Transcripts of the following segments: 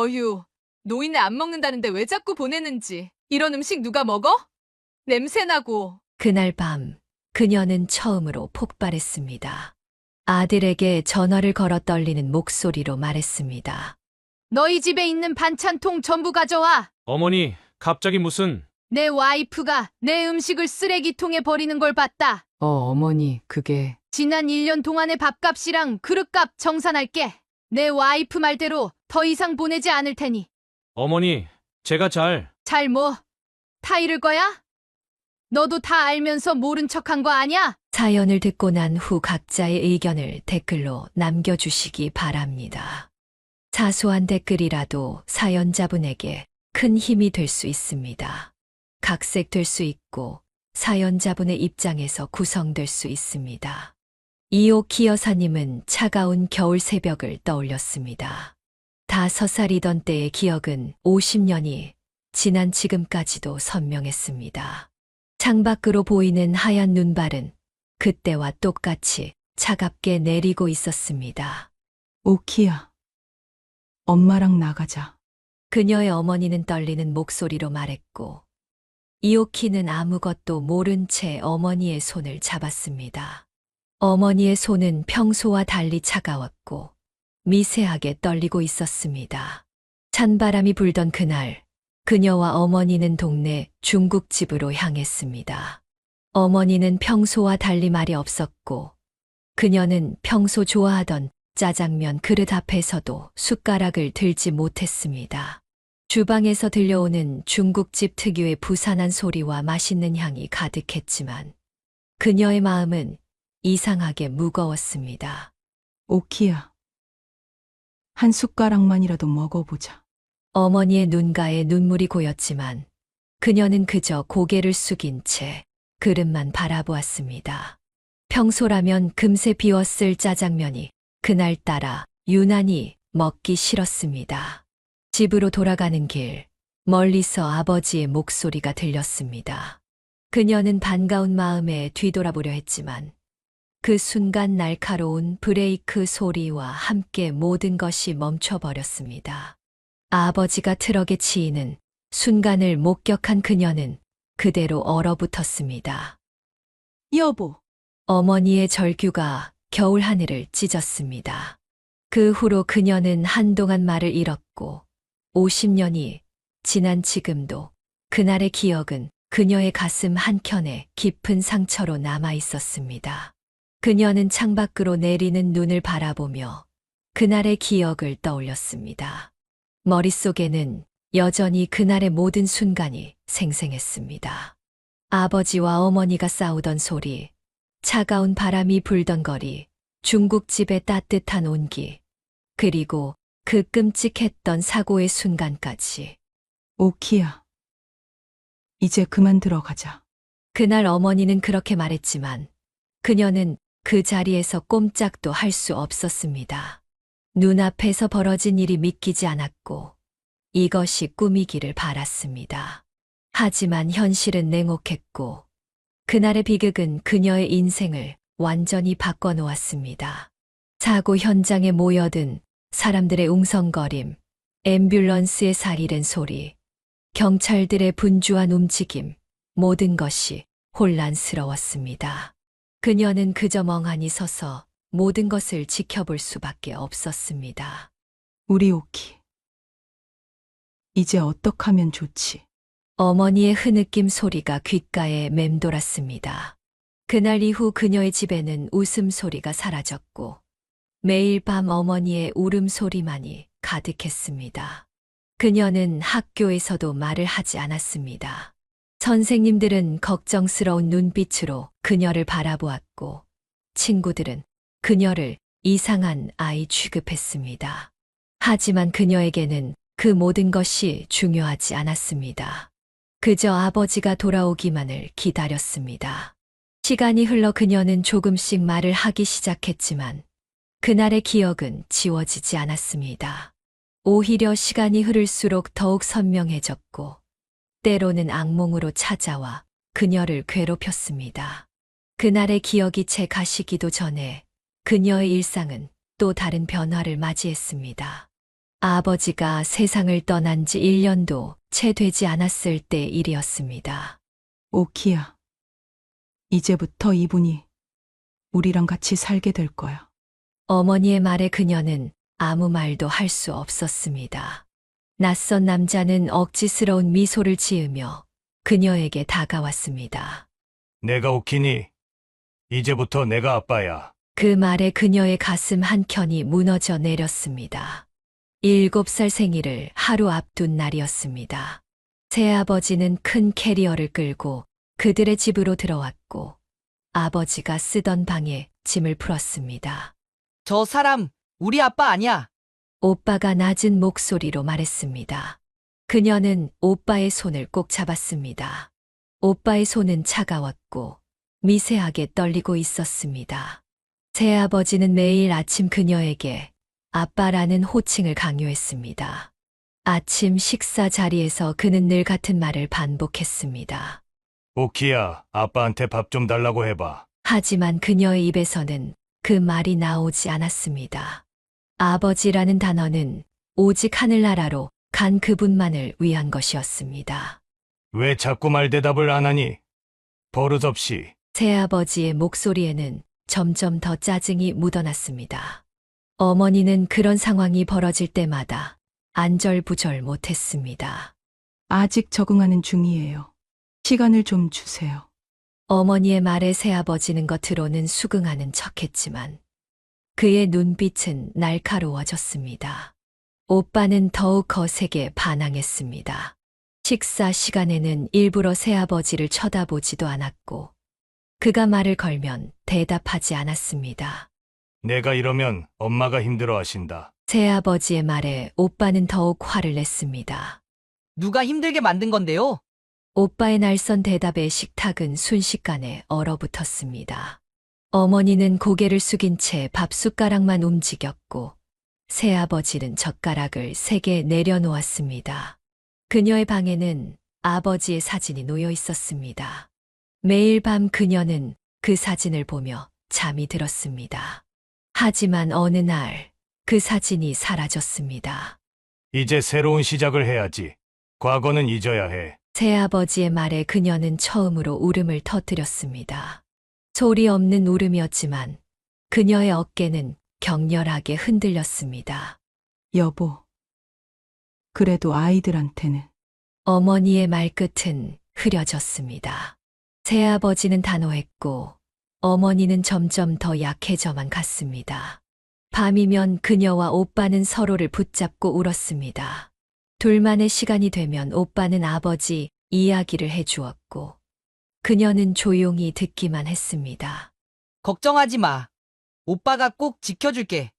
어휴, 노인네 안 먹는다는데 왜 자꾸 보내는지. 이런 음식 누가 먹어? 냄새나고. 그날 밤 그녀는 처음으로 폭발했습니다. 아들에게 전화를 걸어 떨리는 목소리로 말했습니다. 너희 집에 있는 반찬통 전부 가져와. 어머니, 갑자기 무슨... 내 와이프가 내 음식을 쓰레기통에 버리는 걸 봤다. 어머니, 그게 지난 1년 동안의 밥값이랑 그릇값 정산할게. 내 와이프 말대로 더 이상 보내지 않을 테니. 어머니, 제가 잘 뭐? 타 잃을 거야? 너도 다 알면서 모른 척한 거 아냐? 사연을 듣고 난 후 각자의 의견을 댓글로 남겨주시기 바랍니다. 사소한 댓글이라도 사연자분에게 큰 힘이 될 수 있습니다. 각색될 수 있고 사연자분의 입장에서 구성될 수 있습니다. 이오키 여사님은 차가운 겨울 새벽을 떠올렸습니다. 5살이던 때의 기억은 50년이 지난 지금까지도 선명했습니다. 창밖으로 보이는 하얀 눈발은 그때와 똑같이 차갑게 내리고 있었습니다. 오키야. 엄마랑 나가자. 그녀의 어머니는 떨리는 목소리로 말했고, 이오키는 아무것도 모른 채 어머니의 손을 잡았습니다. 어머니의 손은 평소와 달리 차가웠고 미세하게 떨리고 있었습니다. 찬바람이 불던 그날, 그녀와 어머니는 동네 중국집으로 향했습니다. 어머니는 평소와 달리 말이 없었고, 그녀는 평소 좋아하던 짜장면 그릇 앞에서도 숟가락을 들지 못했습니다. 주방에서 들려오는 중국집 특유의 부산한 소리와 맛있는 향이 가득했지만 그녀의 마음은 이상하게 무거웠습니다. 오키야. 한 숟가락만이라도 먹어보자. 어머니의 눈가에 눈물이 고였지만 그녀는 그저 고개를 숙인 채 그릇만 바라보았습니다. 평소라면 금세 비웠을 짜장면이 그날따라 유난히 먹기 싫었습니다. 집으로 돌아가는 길, 멀리서 아버지의 목소리가 들렸습니다. 그녀는 반가운 마음에 뒤돌아보려 했지만 그 순간 날카로운 브레이크 소리와 함께 모든 것이 멈춰버렸습니다. 아버지가 트럭에 치이는 순간을 목격한 그녀는 그대로 얼어붙었습니다. 여보. 어머니의 절규가 겨울 하늘을 찢었습니다. 그 후로 그녀는 한동안 말을 잃었고 50년이 지난 지금도 그날의 기억은 그녀의 가슴 한켠에 깊은 상처로 남아 있었습니다. 그녀는 창밖으로 내리는 눈을 바라보며 그날의 기억을 떠올렸습니다. 머릿속에는 여전히 그날의 모든 순간이 생생했습니다. 아버지와 어머니가 싸우던 소리, 차가운 바람이 불던 거리, 중국집의 따뜻한 온기, 그리고 그 끔찍했던 사고의 순간까지. 오키야. 이제 그만 들어가자. 그날 어머니는 그렇게 말했지만 그녀는 그 자리에서 꼼짝도 할 수 없었습니다. 눈앞에서 벌어진 일이 믿기지 않았고 이것이 꿈이기를 바랐습니다. 하지만 현실은 냉혹했고 그날의 비극은 그녀의 인생을 완전히 바꿔놓았습니다. 사고 현장에 모여든 사람들의 웅성거림, 앰뷸런스의 살이른 소리, 경찰들의 분주한 움직임, 모든 것이 혼란스러웠습니다. 그녀는 그저 멍하니 서서 모든 것을 지켜볼 수밖에 없었습니다. 우리 오키. 이제 어떡하면 좋지? 어머니의 흐느낌 소리가 귓가에 맴돌았습니다. 그날 이후 그녀의 집에는 웃음소리가 사라졌고 매일 밤 어머니의 울음소리만이 가득했습니다. 그녀는 학교에서도 말을 하지 않았습니다. 선생님들은 걱정스러운 눈빛으로 그녀를 바라보았고 친구들은 그녀를 이상한 아이 취급했습니다. 하지만 그녀에게는 그 모든 것이 중요하지 않았습니다. 그저 아버지가 돌아오기만을 기다렸습니다. 시간이 흘러 그녀는 조금씩 말을 하기 시작했지만 그날의 기억은 지워지지 않았습니다. 오히려 시간이 흐를수록 더욱 선명해졌고 때로는 악몽으로 찾아와 그녀를 괴롭혔습니다. 그날의 기억이 채 가시기도 전에 그녀의 일상은 또 다른 변화를 맞이했습니다. 아버지가 세상을 떠난 지 1년도 채 되지 않았을 때 일이었습니다. 오키야. 이제부터 이분이 우리랑 같이 살게 될 거야. 어머니의 말에 그녀는 아무 말도 할 수 없었습니다. 낯선 남자는 억지스러운 미소를 지으며 그녀에게 다가왔습니다. 내가 오키니? 이제부터 내가 아빠야. 그 말에 그녀의 가슴 한켠이 무너져 내렸습니다. 7살 생일을 하루 앞둔 날이었습니다. 새아버지는 큰 캐리어를 끌고 그들의 집으로 들어왔고 아버지가 쓰던 방에 짐을 풀었습니다. 저 사람 우리 아빠 아니야. 오빠가 낮은 목소리로 말했습니다. 그녀는 오빠의 손을 꼭 잡았습니다. 오빠의 손은 차가웠고 미세하게 떨리고 있었습니다. 새아버지는 매일 아침 그녀에게 아빠라는 호칭을 강요했습니다. 아침 식사 자리에서 그는 늘 같은 말을 반복했습니다. 오키야, 아빠한테 밥 좀 달라고 해봐. 하지만 그녀의 입에서는 그 말이 나오지 않았습니다. 아버지라는 단어는 오직 하늘나라로 간 그분만을 위한 것이었습니다. 왜 자꾸 말 대답을 안 하니? 버릇없이. 새아버지의 목소리에는 점점 더 짜증이 묻어났습니다. 어머니는 그런 상황이 벌어질 때마다 안절부절 못했습니다. 아직 적응하는 중이에요. 시간을 좀 주세요. 어머니의 말에 새아버지는 겉으로는 수긍하는 척했지만 그의 눈빛은 날카로워졌습니다. 오빠는 더욱 거세게 반항했습니다. 식사 시간에는 일부러 새아버지를 쳐다보지도 않았고 그가 말을 걸면 대답하지 않았습니다. 내가 이러면 엄마가 힘들어하신다. 새아버지의 말에 오빠는 더욱 화를 냈습니다. 누가 힘들게 만든 건데요? 오빠의 날선 대답에 식탁은 순식간에 얼어붙었습니다. 어머니는 고개를 숙인 채 밥숟가락만 움직였고 새아버지는 젓가락을 3개 내려놓았습니다. 그녀의 방에는 아버지의 사진이 놓여 있었습니다. 매일 밤 그녀는 그 사진을 보며 잠이 들었습니다. 하지만 어느 날 그 사진이 사라졌습니다. 이제 새로운 시작을 해야지. 과거는 잊어야 해. 새아버지의 말에 그녀는 처음으로 울음을 터뜨렸습니다. 소리 없는 울음이었지만 그녀의 어깨는 격렬하게 흔들렸습니다. 여보. 그래도 아이들한테는 어머니의 말끝은 흐려졌습니다. 새아버지는 단호했고 어머니는 점점 더 약해져만 갔습니다. 밤이면 그녀와 오빠는 서로를 붙잡고 울었습니다. 둘만의 시간이 되면 오빠는 아버지 이야기를 해주었고 그녀는 조용히 듣기만 했습니다. 걱정하지 마. 오빠가 꼭 지켜줄게.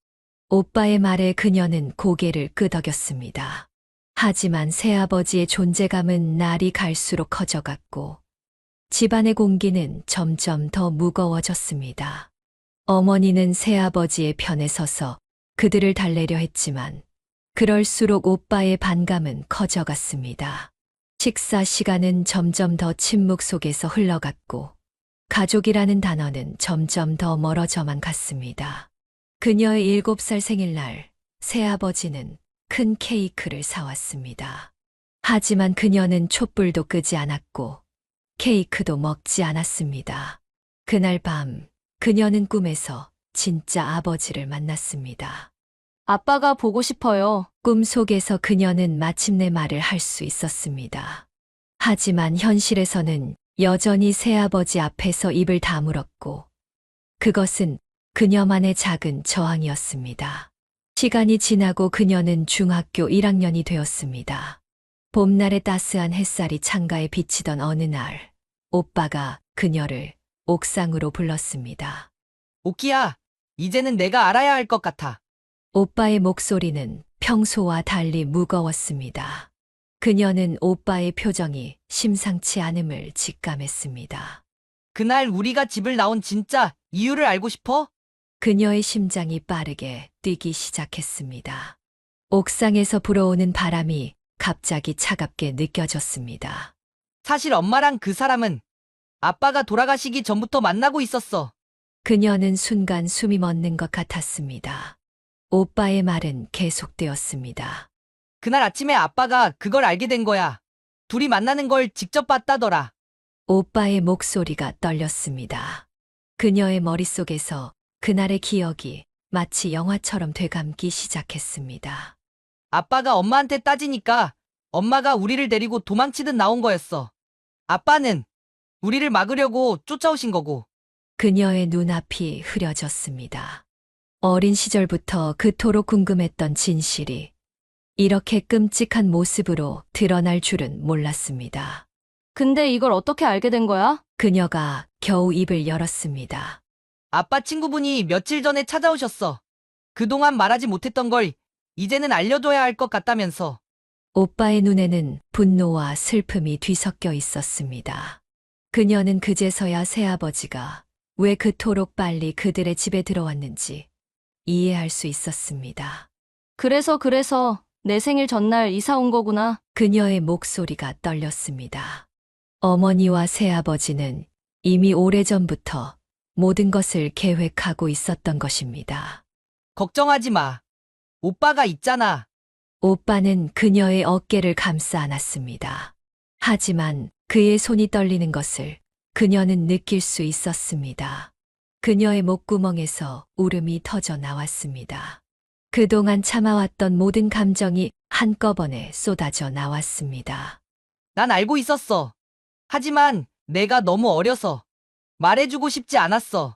오빠의 말에 그녀는 고개를 끄덕였습니다. 하지만 새아버지의 존재감은 날이 갈수록 커져갔고 집안의 공기는 점점 더 무거워졌습니다. 어머니는 새아버지의 편에 서서 그들을 달래려 했지만 그럴수록 오빠의 반감은 커져갔습니다. 식사 시간은 점점 더 침묵 속에서 흘러갔고 가족이라는 단어는 점점 더 멀어져만 갔습니다. 그녀의 7살 생일날 새아버지는 큰 케이크를 사왔습니다. 하지만 그녀는 촛불도 끄지 않았고 케이크도 먹지 않았습니다. 그날 밤 그녀는 꿈에서 진짜 아버지를 만났습니다. 아빠가 보고 싶어요. 꿈속에서 그녀는 마침내 말을 할 수 있었습니다. 하지만 현실에서는 여전히 새아버지 앞에서 입을 다물었고 그것은 그녀만의 작은 저항이었습니다. 시간이 지나고 그녀는 중학교 1학년이 되었습니다. 봄날의 따스한 햇살이 창가에 비치던 어느 날 오빠가 그녀를 옥상으로 불렀습니다. 오키야, 이제는 내가 알아야 할 것 같아. 오빠의 목소리는 평소와 달리 무거웠습니다. 그녀는 오빠의 표정이 심상치 않음을 직감했습니다. 그날 우리가 집을 나온 진짜 이유를 알고 싶어? 그녀의 심장이 빠르게 뛰기 시작했습니다. 옥상에서 불어오는 바람이 갑자기 차갑게 느껴졌습니다. 사실 엄마랑 그 사람은 아빠가 돌아가시기 전부터 만나고 있었어. 그녀는 순간 숨이 멎는 것 같았습니다. 오빠의 말은 계속되었습니다. 그날 아침에 아빠가 그걸 알게 된 거야. 둘이 만나는 걸 직접 봤다더라. 오빠의 목소리가 떨렸습니다. 그녀의 머릿속에서 그날의 기억이 마치 영화처럼 되감기 시작했습니다. 아빠가 엄마한테 따지니까 엄마가 우리를 데리고 도망치듯 나온 거였어. 아빠는 우리를 막으려고 쫓아오신 거고. 그녀의 눈앞이 흐려졌습니다. 어린 시절부터 그토록 궁금했던 진실이 이렇게 끔찍한 모습으로 드러날 줄은 몰랐습니다. 근데 이걸 어떻게 알게 된 거야? 그녀가 겨우 입을 열었습니다. 아빠 친구분이 며칠 전에 찾아오셨어. 그동안 말하지 못했던 걸 이제는 알려줘야 할 것 같다면서. 오빠의 눈에는 분노와 슬픔이 뒤섞여 있었습니다. 그녀는 그제서야 새아버지가 왜 그토록 빨리 그들의 집에 들어왔는지 이해할 수 있었습니다. 그래서 내 생일 전날 이사 온 거구나. 그녀의 목소리가 떨렸습니다. 어머니와 새아버지는 이미 오래전부터 모든 것을 계획하고 있었던 것입니다. 걱정하지 마. 오빠가 있잖아. 오빠는 그녀의 어깨를 감싸 안았습니다. 하지만 그의 손이 떨리는 것을 그녀는 느낄 수 있었습니다. 그녀의 목구멍에서 울음이 터져 나왔습니다. 그동안 참아왔던 모든 감정이 한꺼번에 쏟아져 나왔습니다. 난 알고 있었어. 하지만 내가 너무 어려서 말해주고 싶지 않았어.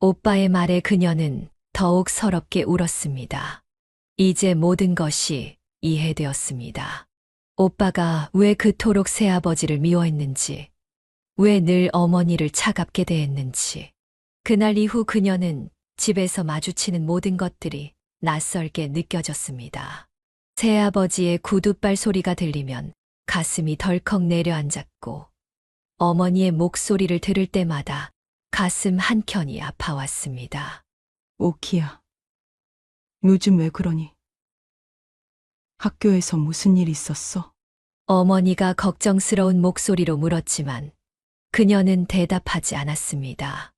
오빠의 말에 그녀는 더욱 서럽게 울었습니다. 이제 모든 것이 이해되었습니다. 오빠가 왜 그토록 새아버지를 미워했는지, 왜 늘 어머니를 차갑게 대했는지. 그날 이후 그녀는 집에서 마주치는 모든 것들이 낯설게 느껴졌습니다. 새아버지의 구둣발 소리가 들리면 가슴이 덜컥 내려앉았고, 어머니의 목소리를 들을 때마다 가슴 한켠이 아파왔습니다. 오키야. 요즘 왜 그러니? 학교에서 무슨 일 있었어? 어머니가 걱정스러운 목소리로 물었지만 그녀는 대답하지 않았습니다.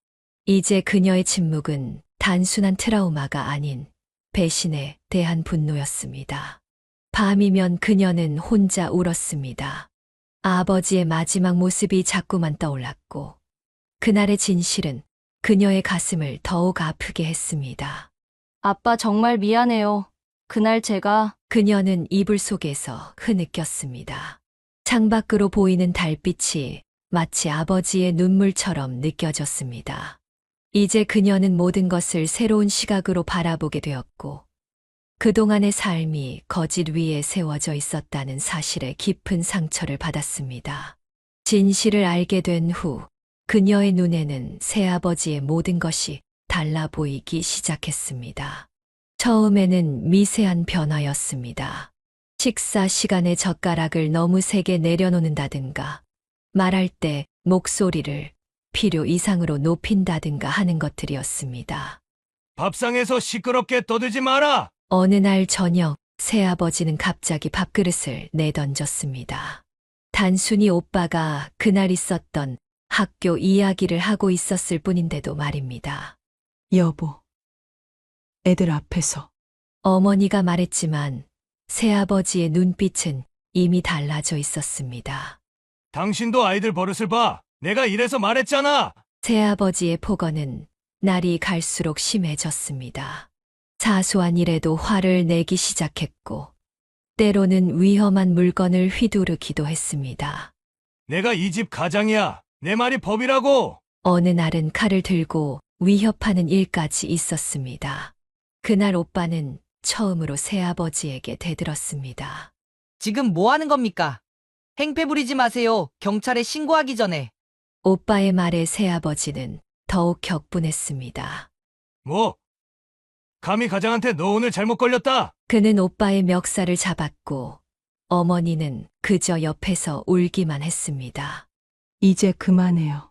이제 그녀의 침묵은 단순한 트라우마가 아닌 배신에 대한 분노였습니다. 밤이면 그녀는 혼자 울었습니다. 아버지의 마지막 모습이 자꾸만 떠올랐고 그날의 진실은 그녀의 가슴을 더욱 아프게 했습니다. 아빠 정말 미안해요. 그날 제가 그녀는 이불 속에서 흐느꼈습니다. 창밖으로 보이는 달빛이 마치 아버지의 눈물처럼 느껴졌습니다. 이제 그녀는 모든 것을 새로운 시각으로 바라보게 되었고, 그동안의 삶이 거짓 위에 세워져 있었다는 사실에 깊은 상처를 받았습니다. 진실을 알게 된 후, 그녀의 눈에는 새아버지의 모든 것이 달라 보이기 시작했습니다. 처음에는 미세한 변화였습니다. 식사 시간에 젓가락을 너무 세게 내려놓는다든가, 말할 때 목소리를 필요 이상으로 높인다든가 하는 것들이었습니다. 밥상에서 시끄럽게 떠들지 마라! 어느 날 저녁, 새아버지는 갑자기 밥그릇을 내던졌습니다. 단순히 오빠가 그날 있었던 학교 이야기를 하고 있었을 뿐인데도 말입니다. 여보. 애들 앞에서. 어머니가 말했지만 새아버지의 눈빛은 이미 달라져 있었습니다. 당신도 아이들 버릇을 봐! 내가 이래서 말했잖아! 새아버지의 폭언은 날이 갈수록 심해졌습니다. 사소한 일에도 화를 내기 시작했고, 때로는 위험한 물건을 휘두르기도 했습니다. 내가 이 집 가장이야! 내 말이 법이라고! 어느 날은 칼을 들고 위협하는 일까지 있었습니다. 그날 오빠는 처음으로 새아버지에게 대들었습니다. 지금 뭐 하는 겁니까? 행패 부리지 마세요. 경찰에 신고하기 전에. 오빠의 말에 새아버지는 더욱 격분했습니다. 뭐? 감히 가장한테 너 오늘 잘못 걸렸다! 그는 오빠의 멱살을 잡았고 어머니는 그저 옆에서 울기만 했습니다. 이제 그만해요.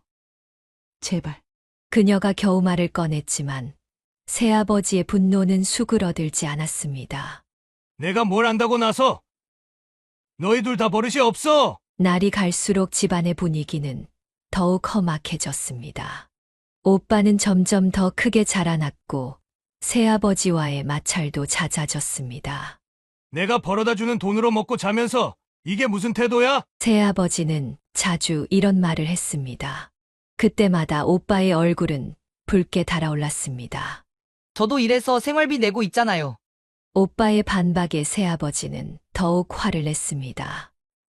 제발. 그녀가 겨우 말을 꺼냈지만 새아버지의 분노는 수그러들지 않았습니다. 내가 뭘 안다고 나서! 너희 둘 다 버릇이 없어! 날이 갈수록 집안의 분위기는 더욱 험악해졌습니다. 오빠는 점점 더 크게 자라났고 새아버지와의 마찰도 잦아졌습니다. 내가 벌어다 주는 돈으로 먹고 자면서 이게 무슨 태도야? 새아버지는 자주 이런 말을 했습니다. 그때마다 오빠의 얼굴은 붉게 달아올랐습니다. 저도 이래서 생활비 내고 있잖아요. 오빠의 반박에 새아버지는 더욱 화를 냈습니다.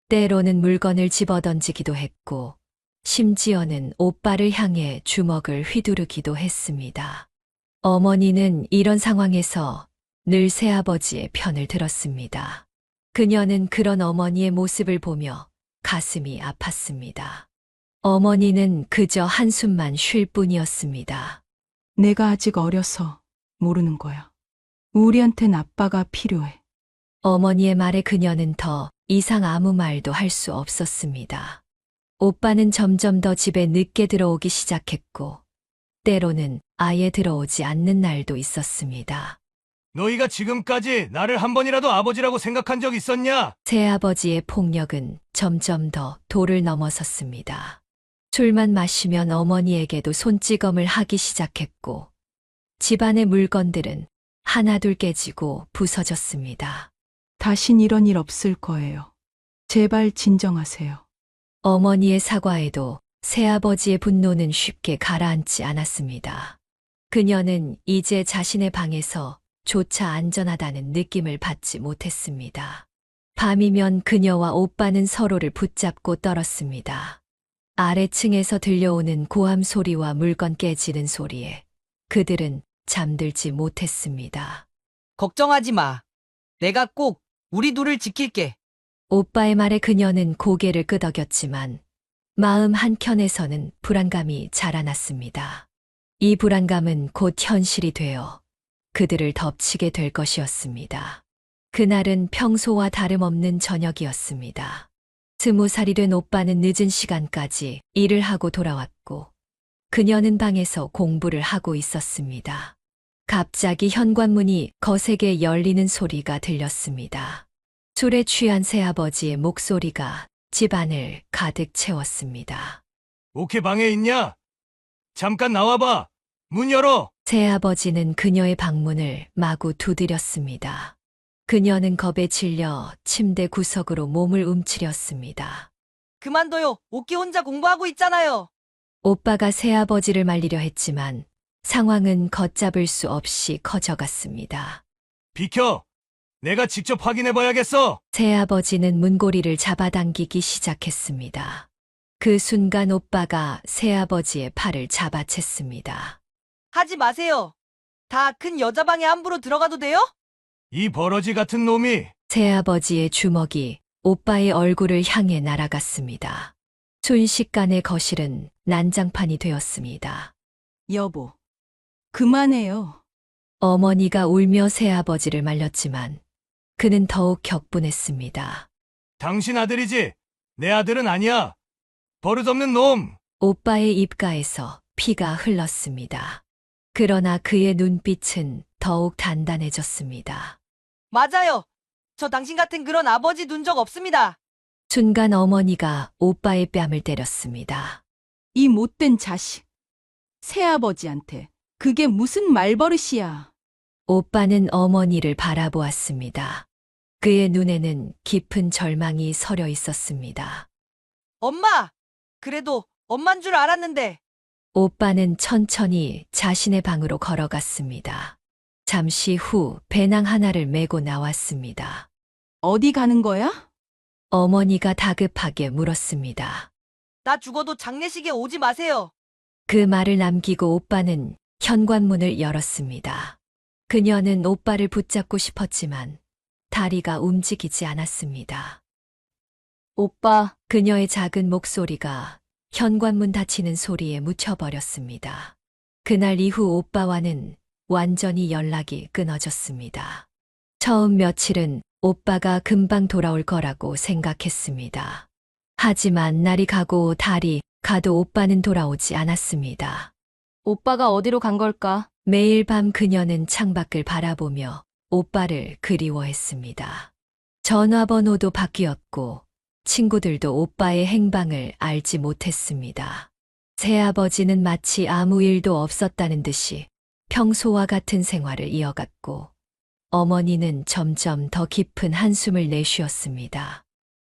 때로는 물건을 집어던지기도 했고, 심지어는 오빠를 향해 주먹을 휘두르기도 했습니다. 어머니는 이런 상황에서 늘 새아버지의 편을 들었습니다. 그녀는 그런 어머니의 모습을 보며 가슴이 아팠습니다. 어머니는 그저 한숨만 쉴 뿐이었습니다. 내가 아직 어려서 모르는 거야. 우리한텐 아빠가 필요해. 어머니의 말에 그녀는 더 이상 아무 말도 할 수 없었습니다. 오빠는 점점 더 집에 늦게 들어오기 시작했고, 때로는 아예 들어오지 않는 날도 있었습니다. 너희가 지금까지 나를 한 번이라도 아버지라고 생각한 적 있었냐? 새아버지의 폭력은 점점 더 도를 넘어섰습니다. 술만 마시면 어머니에게도 손찌검을 하기 시작했고, 집안의 물건들은 하나둘 깨지고 부서졌습니다. 다신 이런 일 없을 거예요. 제발 진정하세요. 어머니의 사과에도 새아버지의 분노는 쉽게 가라앉지 않았습니다. 그녀는 이제 자신의 방에서 조차 안전하다는 느낌을 받지 못했습니다. 밤이면 그녀와 오빠는 서로를 붙잡고 떨었습니다. 아래층에서 들려오는 고함 소리와 물건 깨지는 소리에 그들은 잠들지 못했습니다. 걱정하지 마. 내가 꼭 우리 둘을 지킬게. 오빠의 말에 그녀는 고개를 끄덕였지만 마음 한켠에서는 불안감이 자라났습니다. 이 불안감은 곧 현실이 되어 그들을 덮치게 될 것이었습니다. 그날은 평소와 다름없는 저녁이었습니다. 20살이 된 오빠는 늦은 시간까지 일을 하고 돌아왔고, 그녀는 방에서 공부를 하고 있었습니다. 갑자기 현관문이 거세게 열리는 소리가 들렸습니다. 술에 취한 새아버지의 목소리가 집안을 가득 채웠습니다. 오케 방에 있냐? 잠깐 나와봐. 문 열어. 새아버지는 그녀의 방문을 마구 두드렸습니다. 그녀는 겁에 질려 침대 구석으로 몸을 움츠렸습니다. 그만둬요. 오키 혼자 공부하고 있잖아요. 오빠가 새아버지를 말리려 했지만 상황은 걷잡을 수 없이 커져갔습니다. 비켜. 내가 직접 확인해봐야겠어. 새아버지는 문고리를 잡아당기기 시작했습니다. 그 순간 오빠가 새아버지의 팔을 잡아챘습니다. 하지 마세요. 다 큰 여자 방에 함부로 들어가도 돼요? 이 버러지 같은 놈이. 새아버지의 주먹이 오빠의 얼굴을 향해 날아갔습니다. 순식간에 거실은 난장판이 되었습니다. 여보, 그만해요. 어머니가 울며 새아버지를 말렸지만 그는 더욱 격분했습니다. 당신 아들이지. 내 아들은 아니야. 버릇없는 놈. 오빠의 입가에서 피가 흘렀습니다. 그러나 그의 눈빛은 더욱 단단해졌습니다. 맞아요. 저 당신 같은 그런 아버지 둔 적 없습니다. 순간 어머니가 오빠의 뺨을 때렸습니다. 이 못된 자식. 새아버지한테 그게 무슨 말버릇이야. 오빠는 어머니를 바라보았습니다. 그의 눈에는 깊은 절망이 서려 있었습니다. 엄마! 그래도 엄만 줄 알았는데. 오빠는 천천히 자신의 방으로 걸어갔습니다. 잠시 후 배낭 하나를 메고 나왔습니다. 어디 가는 거야? 어머니가 다급하게 물었습니다. 나 죽어도 장례식에 오지 마세요. 그 말을 남기고 오빠는 현관문을 열었습니다. 그녀는 오빠를 붙잡고 싶었지만 다리가 움직이지 않았습니다. 오빠, 그녀의 작은 목소리가 현관문 닫히는 소리에 묻혀버렸습니다. 그날 이후 오빠와는 완전히 연락이 끊어졌습니다. 처음 며칠은 오빠가 금방 돌아올 거라고 생각했습니다. 하지만 날이 가고 달이 가도 오빠는 돌아오지 않았습니다. 오빠가 어디로 간 걸까? 매일 밤 그녀는 창밖을 바라보며 오빠를 그리워했습니다. 전화번호도 바뀌었고 친구들도 오빠의 행방을 알지 못했습니다. 새아버지는 마치 아무 일도 없었다는 듯이 평소와 같은 생활을 이어갔고 어머니는 점점 더 깊은 한숨을 내쉬었습니다.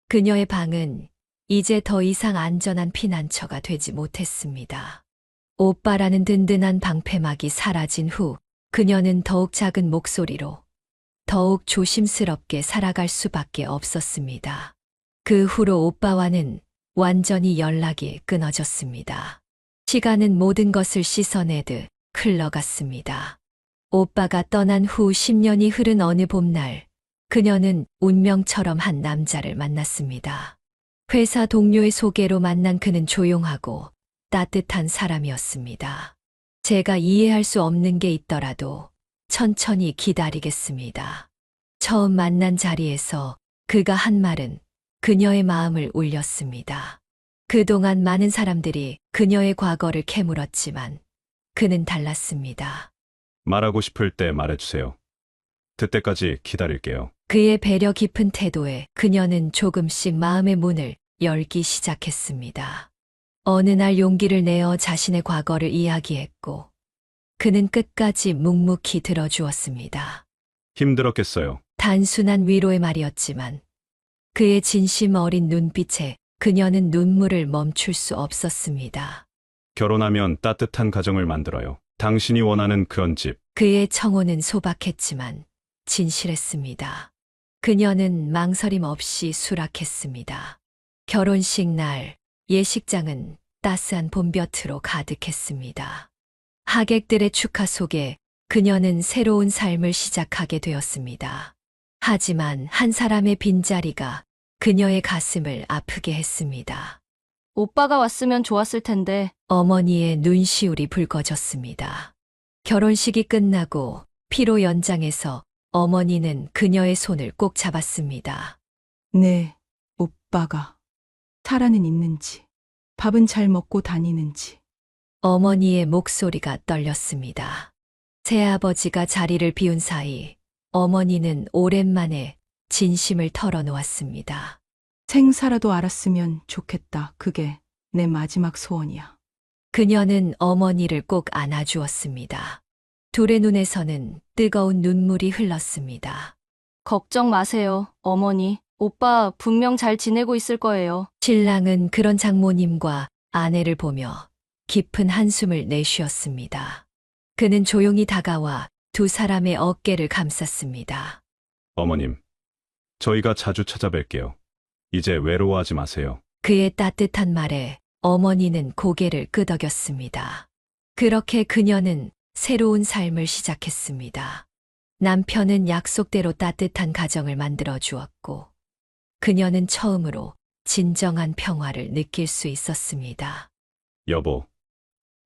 그녀의 방은 이제 더 이상 안전한 피난처가 되지 못했습니다. 오빠라는 든든한 방패막이 사라진 후 그녀는 더욱 작은 목소리로 더욱 조심스럽게 살아갈 수밖에 없었습니다. 그 후로 오빠와는 완전히 연락이 끊어졌습니다. 시간은 모든 것을 씻어내듯 흘러갔습니다. 오빠가 떠난 후 10년이 흐른 어느 봄날, 그녀는 운명처럼 한 남자를 만났습니다. 회사 동료의 소개로 만난 그는 조용하고 따뜻한 사람이었습니다. 제가 이해할 수 없는 게 있더라도 천천히 기다리겠습니다. 처음 만난 자리에서 그가 한 말은 그녀의 마음을 울렸습니다. 그동안 많은 사람들이 그녀의 과거를 캐물었지만 그는 달랐습니다. 말하고 싶을 때 말해주세요. 그때까지 기다릴게요. 그의 배려 깊은 태도에 그녀는 조금씩 마음의 문을 열기 시작했습니다. 어느 날 용기를 내어 자신의 과거를 이야기했고 그는 끝까지 묵묵히 들어주었습니다. 힘들었겠어요. 단순한 위로의 말이었지만 그의 진심 어린 눈빛에 그녀는 눈물을 멈출 수 없었습니다. 결혼하면 따뜻한 가정을 만들어요. 당신이 원하는 그런 집. 그의 청혼은 소박했지만 진실했습니다. 그녀는 망설임 없이 수락했습니다. 결혼식 날 예식장은 따스한 봄볕으로 가득했습니다. 하객들의 축하 속에 그녀는 새로운 삶을 시작하게 되었습니다. 하지만 한 사람의 빈자리가 그녀의 가슴을 아프게 했습니다. 오빠가 왔으면 좋았을 텐데. 어머니의 눈시울이 붉어졌습니다. 결혼식이 끝나고 피로 연장해서 어머니는 그녀의 손을 꼭 잡았습니다. 네, 오빠가 살아는 있는지, 밥은 잘 먹고 다니는지. 어머니의 목소리가 떨렸습니다. 새아버지가 자리를 비운 사이 어머니는 오랜만에 진심을 털어놓았습니다. 생사라도 알았으면 좋겠다. 그게 내 마지막 소원이야. 그녀는 어머니를 꼭 안아주었습니다. 둘의 눈에서는 뜨거운 눈물이 흘렀습니다. 걱정 마세요, 어머니. 오빠 분명 잘 지내고 있을 거예요. 신랑은 그런 장모님과 아내를 보며 깊은 한숨을 내쉬었습니다. 그는 조용히 다가와 두 사람의 어깨를 감쌌습니다. 어머님, 저희가 자주 찾아뵐게요. 이제 외로워하지 마세요. 그의 따뜻한 말에 어머니는 고개를 끄덕였습니다. 그렇게 그녀는 새로운 삶을 시작했습니다. 남편은 약속대로 따뜻한 가정을 만들어 주었고, 그녀는 처음으로 진정한 평화를 느낄 수 있었습니다. 여보,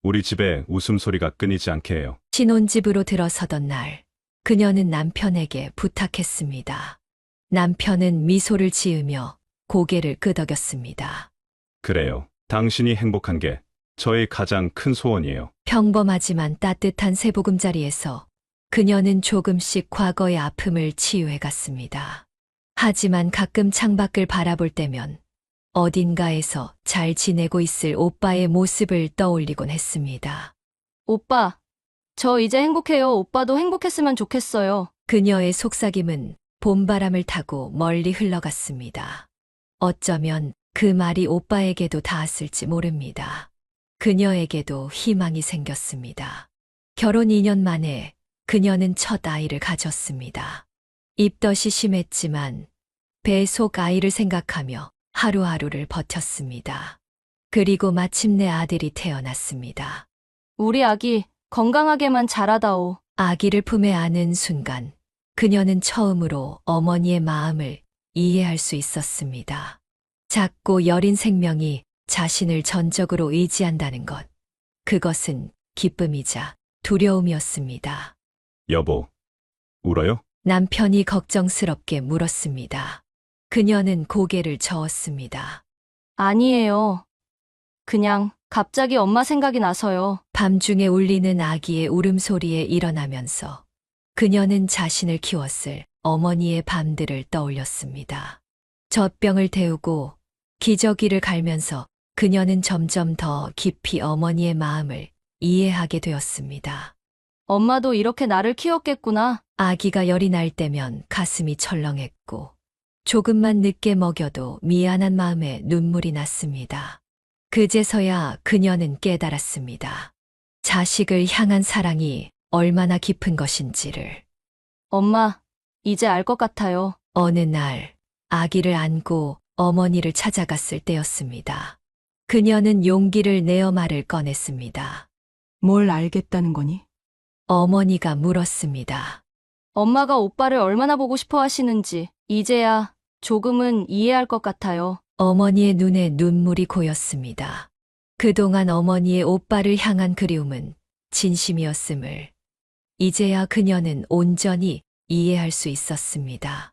우리 집에 웃음소리가 끊이지 않게 해요. 신혼집으로 들어서던 날, 그녀는 남편에게 부탁했습니다. 남편은 미소를 지으며 고개를 끄덕였습니다. 그래요. 당신이 행복한 게 저의 가장 큰 소원이에요. 평범하지만 따뜻한 새보금자리에서 그녀는 조금씩 과거의 아픔을 치유해 갔습니다. 하지만 가끔 창밖을 바라볼 때면 어딘가에서 잘 지내고 있을 오빠의 모습을 떠올리곤 했습니다. 오빠, 저 이제 행복해요. 오빠도 행복했으면 좋겠어요. 그녀의 속삭임은 봄바람을 타고 멀리 흘러갔습니다. 어쩌면 그 말이 오빠에게도 닿았을지 모릅니다. 그녀에게도 희망이 생겼습니다. 결혼 2년 만에 그녀는 첫 아이를 가졌습니다. 입덧이 심했지만 배 속 아이를 생각하며 하루하루를 버텼습니다. 그리고 마침내 아들이 태어났습니다. 우리 아기 건강하게만 자라다오. 아기를 품에 안은 순간 그녀는 처음으로 어머니의 마음을 이해할 수 있었습니다. 작고 여린 생명이 자신을 전적으로 의지한다는 것. 그것은 기쁨이자 두려움이었습니다. 여보, 울어요? 남편이 걱정스럽게 물었습니다. 그녀는 고개를 저었습니다. 아니에요. 그냥 갑자기 엄마 생각이 나서요. 밤중에 울리는 아기의 울음소리에 일어나면서 그녀는 자신을 키웠을 어머니의 밤들을 떠올렸습니다. 젖병을 데우고 기저귀를 갈면서 그녀는 점점 더 깊이 어머니의 마음을 이해하게 되었습니다. 엄마도 이렇게 나를 키웠겠구나. 아기가 열이 날 때면 가슴이 철렁했고 조금만 늦게 먹여도 미안한 마음에 눈물이 났습니다. 그제서야 그녀는 깨달았습니다. 자식을 향한 사랑이 얼마나 깊은 것인지를. 엄마, 이제 알 것 같아요. 어느 날 아기를 안고 어머니를 찾아갔을 때였습니다. 그녀는 용기를 내어 말을 꺼냈습니다. 뭘 알겠다는 거니? 어머니가 물었습니다. 엄마가 오빠를 얼마나 보고 싶어 하시는지 이제야 조금은 이해할 것 같아요. 어머니의 눈에 눈물이 고였습니다. 그동안 어머니의 오빠를 향한 그리움은 진심이었음을 이제야 그녀는 온전히 이해할 수 있었습니다.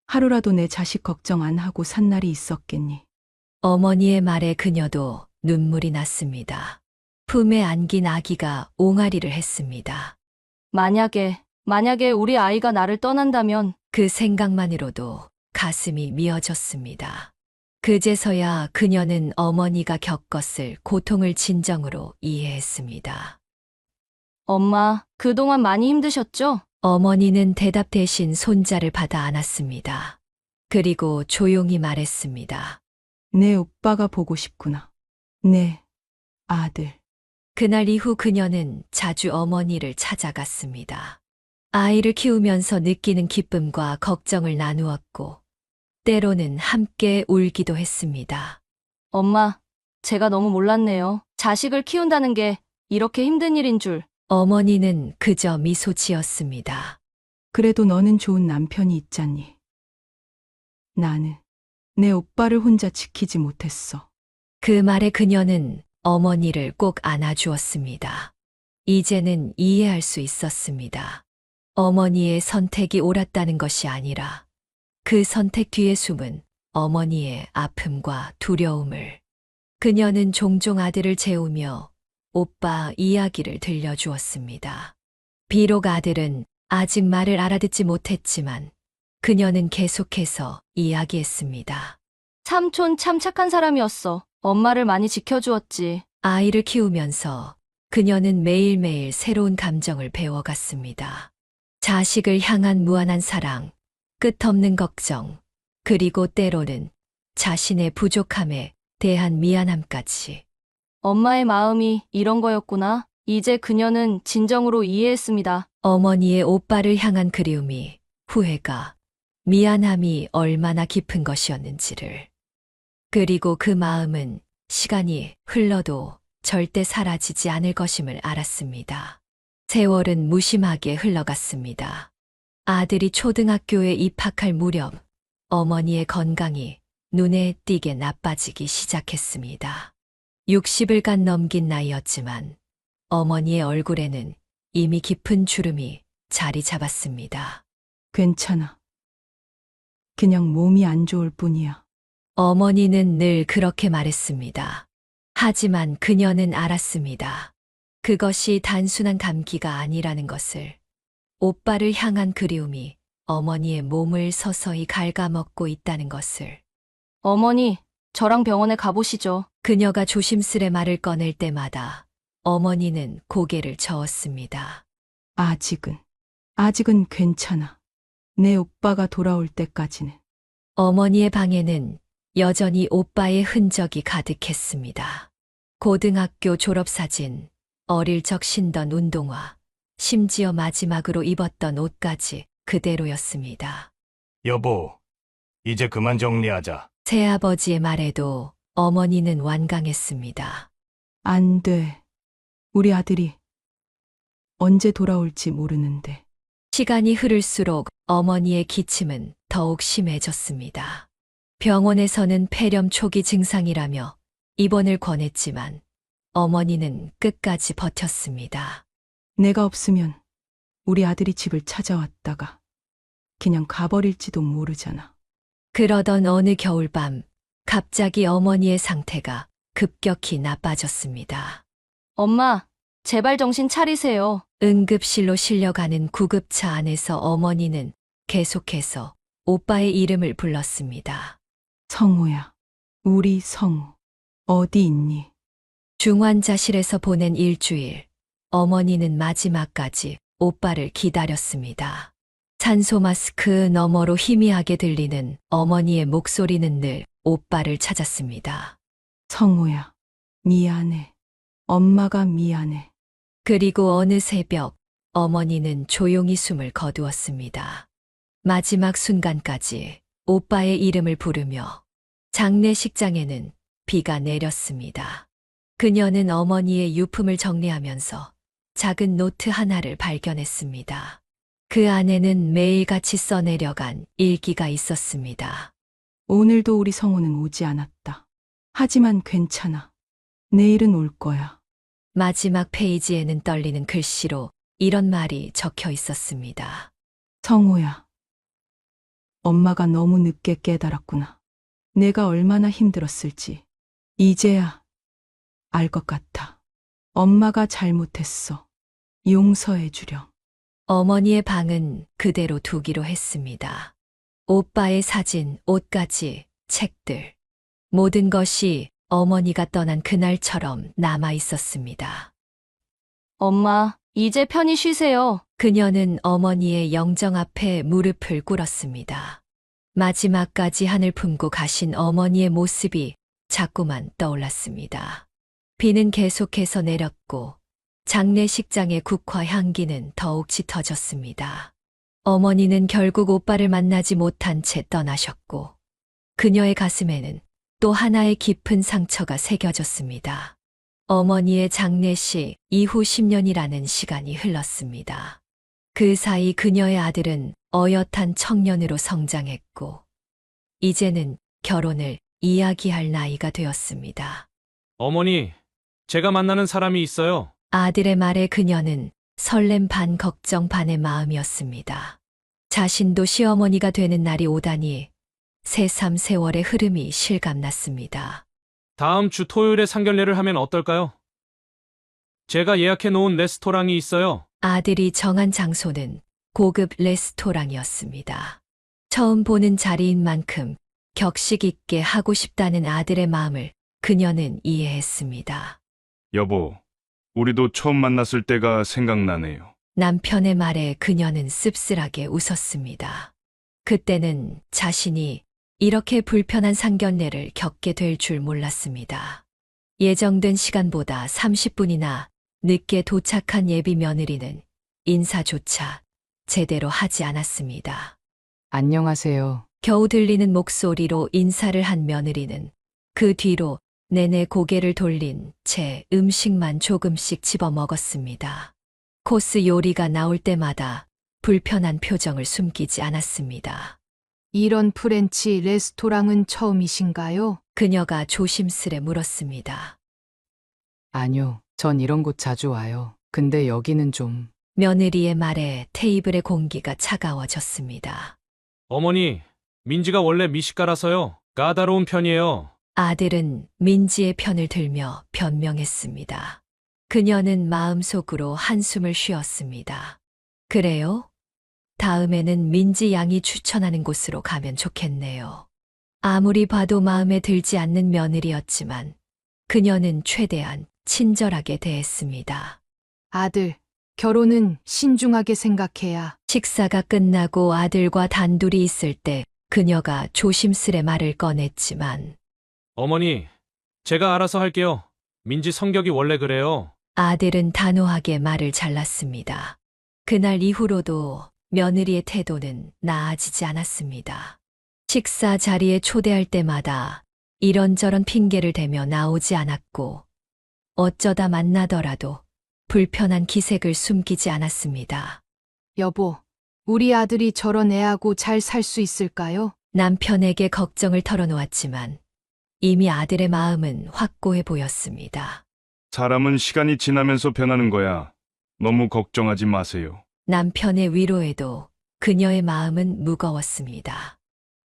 하루라도 내 자식 걱정 안 하고 산 날이 있었겠니? 어머니의 말에 그녀도 눈물이 났습니다. 품에 안긴 아기가 옹알이를 했습니다. 만약에 우리 아이가 나를 떠난다면 그 생각만으로도 가슴이 미어졌습니다. 그제서야 그녀는 어머니가 겪었을 고통을 진정으로 이해했습니다. 엄마, 그동안 많이 힘드셨죠? 어머니는 대답 대신 손자를 받아 안았습니다. 그리고 조용히 말했습니다. 내 오빠가 보고 싶구나. 내 아들. 그날 이후 그녀는 자주 어머니를 찾아갔습니다. 아이를 키우면서 느끼는 기쁨과 걱정을 나누었고, 때로는 함께 울기도 했습니다. 엄마, 제가 너무 몰랐네요. 자식을 키운다는 게 이렇게 힘든 일인 줄. 어머니는 그저 미소 지었습니다. 그래도 너는 좋은 남편이 있잖니. 나는 내 오빠를 혼자 지키지 못했어. 그 말에 그녀는 어머니를 꼭 안아주었습니다. 이제는 이해할 수 있었습니다. 어머니의 선택이 옳았다는 것이 아니라 그 선택 뒤에 숨은 어머니의 아픔과 두려움을. 그녀는 종종 아들을 재우며 오빠 이야기를 들려주었습니다. 비록 아들은 아직 말을 알아듣지 못했지만 그녀는 계속해서 이야기했습니다. 삼촌 참 착한 사람이었어. 엄마를 많이 지켜주었지. 아이를 키우면서 그녀는 매일매일 새로운 감정을 배워갔습니다. 자식을 향한 무한한 사랑, 끝없는 걱정, 그리고 때로는 자신의 부족함에 대한 미안함까지. 엄마의 마음이 이런 거였구나. 이제 그녀는 진정으로 이해했습니다. 어머니의 오빠를 향한 그리움이, 후회가, 미안함이 얼마나 깊은 것이었는지를. 그리고 그 마음은 시간이 흘러도 절대 사라지지 않을 것임을 알았습니다. 세월은 무심하게 흘러갔습니다. 아들이 초등학교에 입학할 무렵 어머니의 건강이 눈에 띄게 나빠지기 시작했습니다. 60을 간 넘긴 나이였지만 어머니의 얼굴에는 이미 깊은 주름이 자리 잡았습니다. 괜찮아. 그냥 몸이 안 좋을 뿐이야. 어머니는 늘 그렇게 말했습니다. 하지만 그녀는 알았습니다. 그것이 단순한 감기가 아니라는 것을. 오빠를 향한 그리움이 어머니의 몸을 서서히 갉아먹고 있다는 것을. 어머니, 저랑 병원에 가보시죠. 그녀가 조심스레 말을 꺼낼 때마다 어머니는 고개를 저었습니다. 아직은 괜찮아. 내 오빠가 돌아올 때까지는. 어머니의 방에는 여전히 오빠의 흔적이 가득했습니다. 고등학교 졸업사진, 어릴 적 신던 운동화, 심지어 마지막으로 입었던 옷까지 그대로였습니다. 여보, 이제 그만 정리하자. 새아버지의 말에도 어머니는 완강했습니다. 안 돼. 우리 아들이 언제 돌아올지 모르는데. 시간이 흐를수록 어머니의 기침은 더욱 심해졌습니다. 병원에서는 폐렴 초기 증상이라며 입원을 권했지만 어머니는 끝까지 버텼습니다. 내가 없으면 우리 아들이 집을 찾아왔다가 그냥 가버릴지도 모르잖아. 그러던 어느 겨울밤 갑자기 어머니의 상태가 급격히 나빠졌습니다. 엄마, 제발 정신 차리세요. 응급실로 실려가는 구급차 안에서 어머니는 계속해서 오빠의 이름을 불렀습니다. 성우야. 우리 성우. 어디 있니? 중환자실에서 보낸 일주일, 어머니는 마지막까지 오빠를 기다렸습니다. 산소 마스크 너머로 희미하게 들리는 어머니의 목소리는 늘 오빠를 찾았습니다. 성호야, 미안해. 엄마가 미안해. 그리고 어느 새벽 어머니는 조용히 숨을 거두었습니다. 마지막 순간까지 오빠의 이름을 부르며 장례식장에는 비가 내렸습니다. 그녀는 어머니의 유품을 정리하면서 작은 노트 하나를 발견했습니다. 그 안에는 매일같이 써내려간 일기가 있었습니다. 오늘도 우리 성호는 오지 않았다. 하지만 괜찮아. 내일은 올 거야. 마지막 페이지에는 떨리는 글씨로 이런 말이 적혀 있었습니다. 성호야. 엄마가 너무 늦게 깨달았구나. 내가 얼마나 힘들었을지. 이제야 알 것 같아. 엄마가 잘못했어. 용서해 주렴. 어머니의 방은 그대로 두기로 했습니다. 오빠의 사진, 옷까지, 책들. 모든 것이 어머니가 떠난 그날처럼 남아 있었습니다. 엄마, 이제 편히 쉬세요. 그녀는 어머니의 영정 앞에 무릎을 꿇었습니다. 마지막까지 한을 품고 가신 어머니의 모습이 자꾸만 떠올랐습니다. 비는 계속해서 내렸고 장례식장의 국화 향기는 더욱 짙어졌습니다. 어머니는 결국 오빠를 만나지 못한 채 떠나셨고 그녀의 가슴에는 또 하나의 깊은 상처가 새겨졌습니다. 어머니의 장례식 이후 10년이라는 시간이 흘렀습니다. 그 사이 그녀의 아들은 어엿한 청년으로 성장했고 이제는 결혼을 이야기할 나이가 되었습니다. 어머니, 제가 만나는 사람이 있어요. 아들의 말에 그녀는 설렘 반 걱정 반의 마음이었습니다. 자신도 시어머니가 되는 날이 오다니 새삼 세월의 흐름이 실감났습니다. 다음 주 토요일에 상견례를 하면 어떨까요? 제가 예약해 놓은 레스토랑이 있어요. 아들이 정한 장소는 고급 레스토랑이었습니다. 처음 보는 자리인 만큼 격식 있게 하고 싶다는 아들의 마음을 그녀는 이해했습니다. 여보, 우리도 처음 만났을 때가 생각나네요. 남편의 말에 그녀는 씁쓸하게 웃었습니다. 그때는 자신이 이렇게 불편한 상견례를 겪게 될 줄 몰랐습니다. 예정된 시간보다 30분이나 늦게 도착한 예비 며느리는 인사조차 제대로 하지 않았습니다. 안녕하세요. 겨우 들리는 목소리로 인사를 한 며느리는 그 뒤로 내내 고개를 돌린 채 음식만 조금씩 집어 먹었습니다. 코스 요리가 나올 때마다 불편한 표정을 숨기지 않았습니다. 이런 프렌치 레스토랑은 처음이신가요? 그녀가 조심스레 물었습니다. 아니요, 전 이런 곳 자주 와요. 근데 여기는 좀... 며느리의 말에 테이블의 공기가 차가워졌습니다. 어머니, 민지가 원래 미식가라서요. 까다로운 편이에요. 아들은 민지의 편을 들며 변명했습니다. 그녀는 마음속으로 한숨을 쉬었습니다. 그래요? 다음에는 민지 양이 추천하는 곳으로 가면 좋겠네요. 아무리 봐도 마음에 들지 않는 며느리였지만 그녀는 최대한 친절하게 대했습니다. 아들, 결혼은 신중하게 생각해야. 식사가 끝나고 아들과 단둘이 있을 때 그녀가 조심스레 말을 꺼냈지만 어머니, 제가 알아서 할게요. 민지 성격이 원래 그래요. 아들은 단호하게 말을 잘랐습니다. 그날 이후로도 며느리의 태도는 나아지지 않았습니다. 식사 자리에 초대할 때마다 이런저런 핑계를 대며 나오지 않았고 어쩌다 만나더라도 불편한 기색을 숨기지 않았습니다. 여보, 우리 아들이 저런 애하고 잘 살 수 있을까요? 남편에게 걱정을 털어놓았지만 이미 아들의 마음은 확고해 보였습니다. 사람은 시간이 지나면서 변하는 거야. 너무 걱정하지 마세요. 남편의 위로에도 그녀의 마음은 무거웠습니다.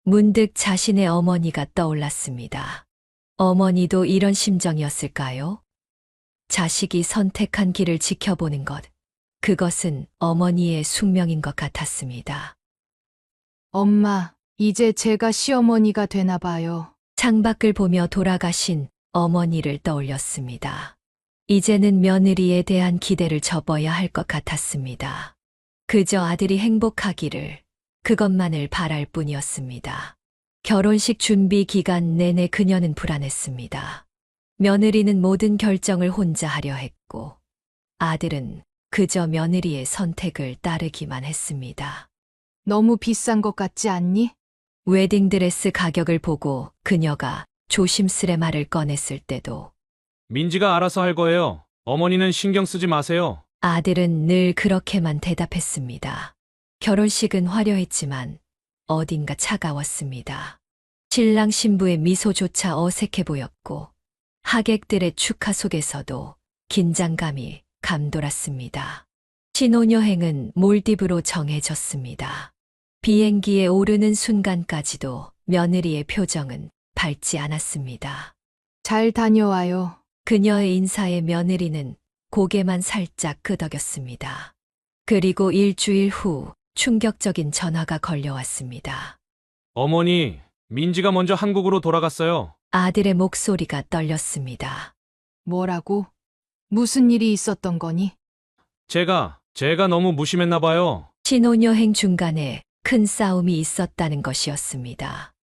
문득 자신의 어머니가 떠올랐습니다. 어머니도 이런 심정이었을까요? 자식이 선택한 길을 지켜보는 것, 그것은 어머니의 숙명인 것 같았습니다. 엄마, 이제 제가 시어머니가 되나 봐요. 창밖을 보며 돌아가신 어머니를 떠올렸습니다. 이제는 며느리에 대한 기대를 접어야 할 것 같았습니다. 그저 아들이 행복하기를, 그것만을 바랄 뿐이었습니다. 결혼식 준비 기간 내내 그녀는 불안했습니다. 며느리는 모든 결정을 혼자 하려 했고, 아들은 그저 며느리의 선택을 따르기만 했습니다. 너무 비싼 것 같지 않니? 웨딩드레스 가격을 보고 그녀가 조심스레 말을 꺼냈을 때도 민지가 알아서 할 거예요. 어머니는 신경 쓰지 마세요. 아들은 늘 그렇게만 대답했습니다. 결혼식은 화려했지만 어딘가 차가웠습니다. 신랑 신부의 미소조차 어색해 보였고 하객들의 축하 속에서도 긴장감이 감돌았습니다. 신혼여행은 몰디브로 정해졌습니다. 비행기에 오르는 순간까지도 며느리의 표정은 밝지 않았습니다. 잘 다녀와요. 그녀의 인사에 며느리는 고개만 살짝 끄덕였습니다. 그리고 일주일 후 충격적인 전화가 걸려왔습니다. 어머니, 민지가 먼저 한국으로 돌아갔어요. 아들의 목소리가 떨렸습니다. 뭐라고? 무슨 일이 있었던 거니? 제가 너무 무심했나 봐요. 신혼여행 중간에 큰 싸움이 있었다는 것이었습니다.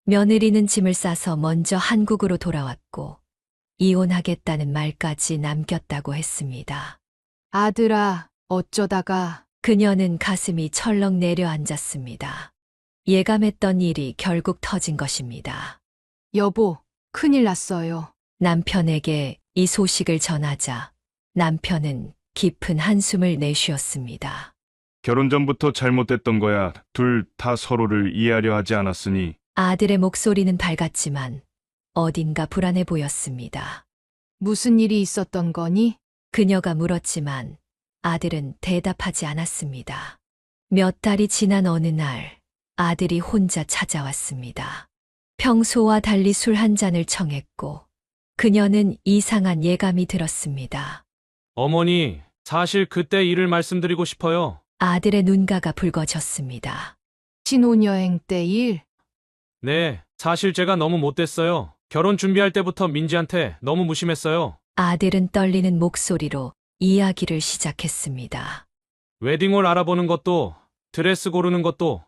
며느리는 짐을 싸서 먼저 한국으로 돌아왔고 이혼하겠다는 말까지 남겼다고 했습니다. 아들아, 어쩌다가. 그녀는 가슴이 철렁 내려앉았습니다. 예감했던 일이 결국 터진 것입니다. 여보, 큰일 났어요. 남편에게 이 소식을 전하자 남편은 깊은 한숨을 내쉬었습니다. 결혼 전부터 잘못됐던 거야. 둘 다 서로를 이해하려 하지 않았으니. 아들의 목소리는 밝았지만 어딘가 불안해 보였습니다. 무슨 일이 있었던 거니? 그녀가 물었지만 아들은 대답하지 않았습니다. 몇 달이 지난 어느 날 아들이 혼자 찾아왔습니다. 평소와 달리 술 한 잔을 청했고 그녀는 이상한 예감이 들었습니다. 어머니, 사실 그때 일을 말씀드리고 싶어요. 아들의 눈가가 붉어졌습니다. 신혼여행 때 일? 네, 사실 제가 너무 못됐어요. 결혼 준비할 때부터 민지한테 너무 무심했어요. 아들은 떨리는 목소리로 이야기를 시작했습니다. 웨딩홀 알아보는 것도, 드레스 고르는 것도,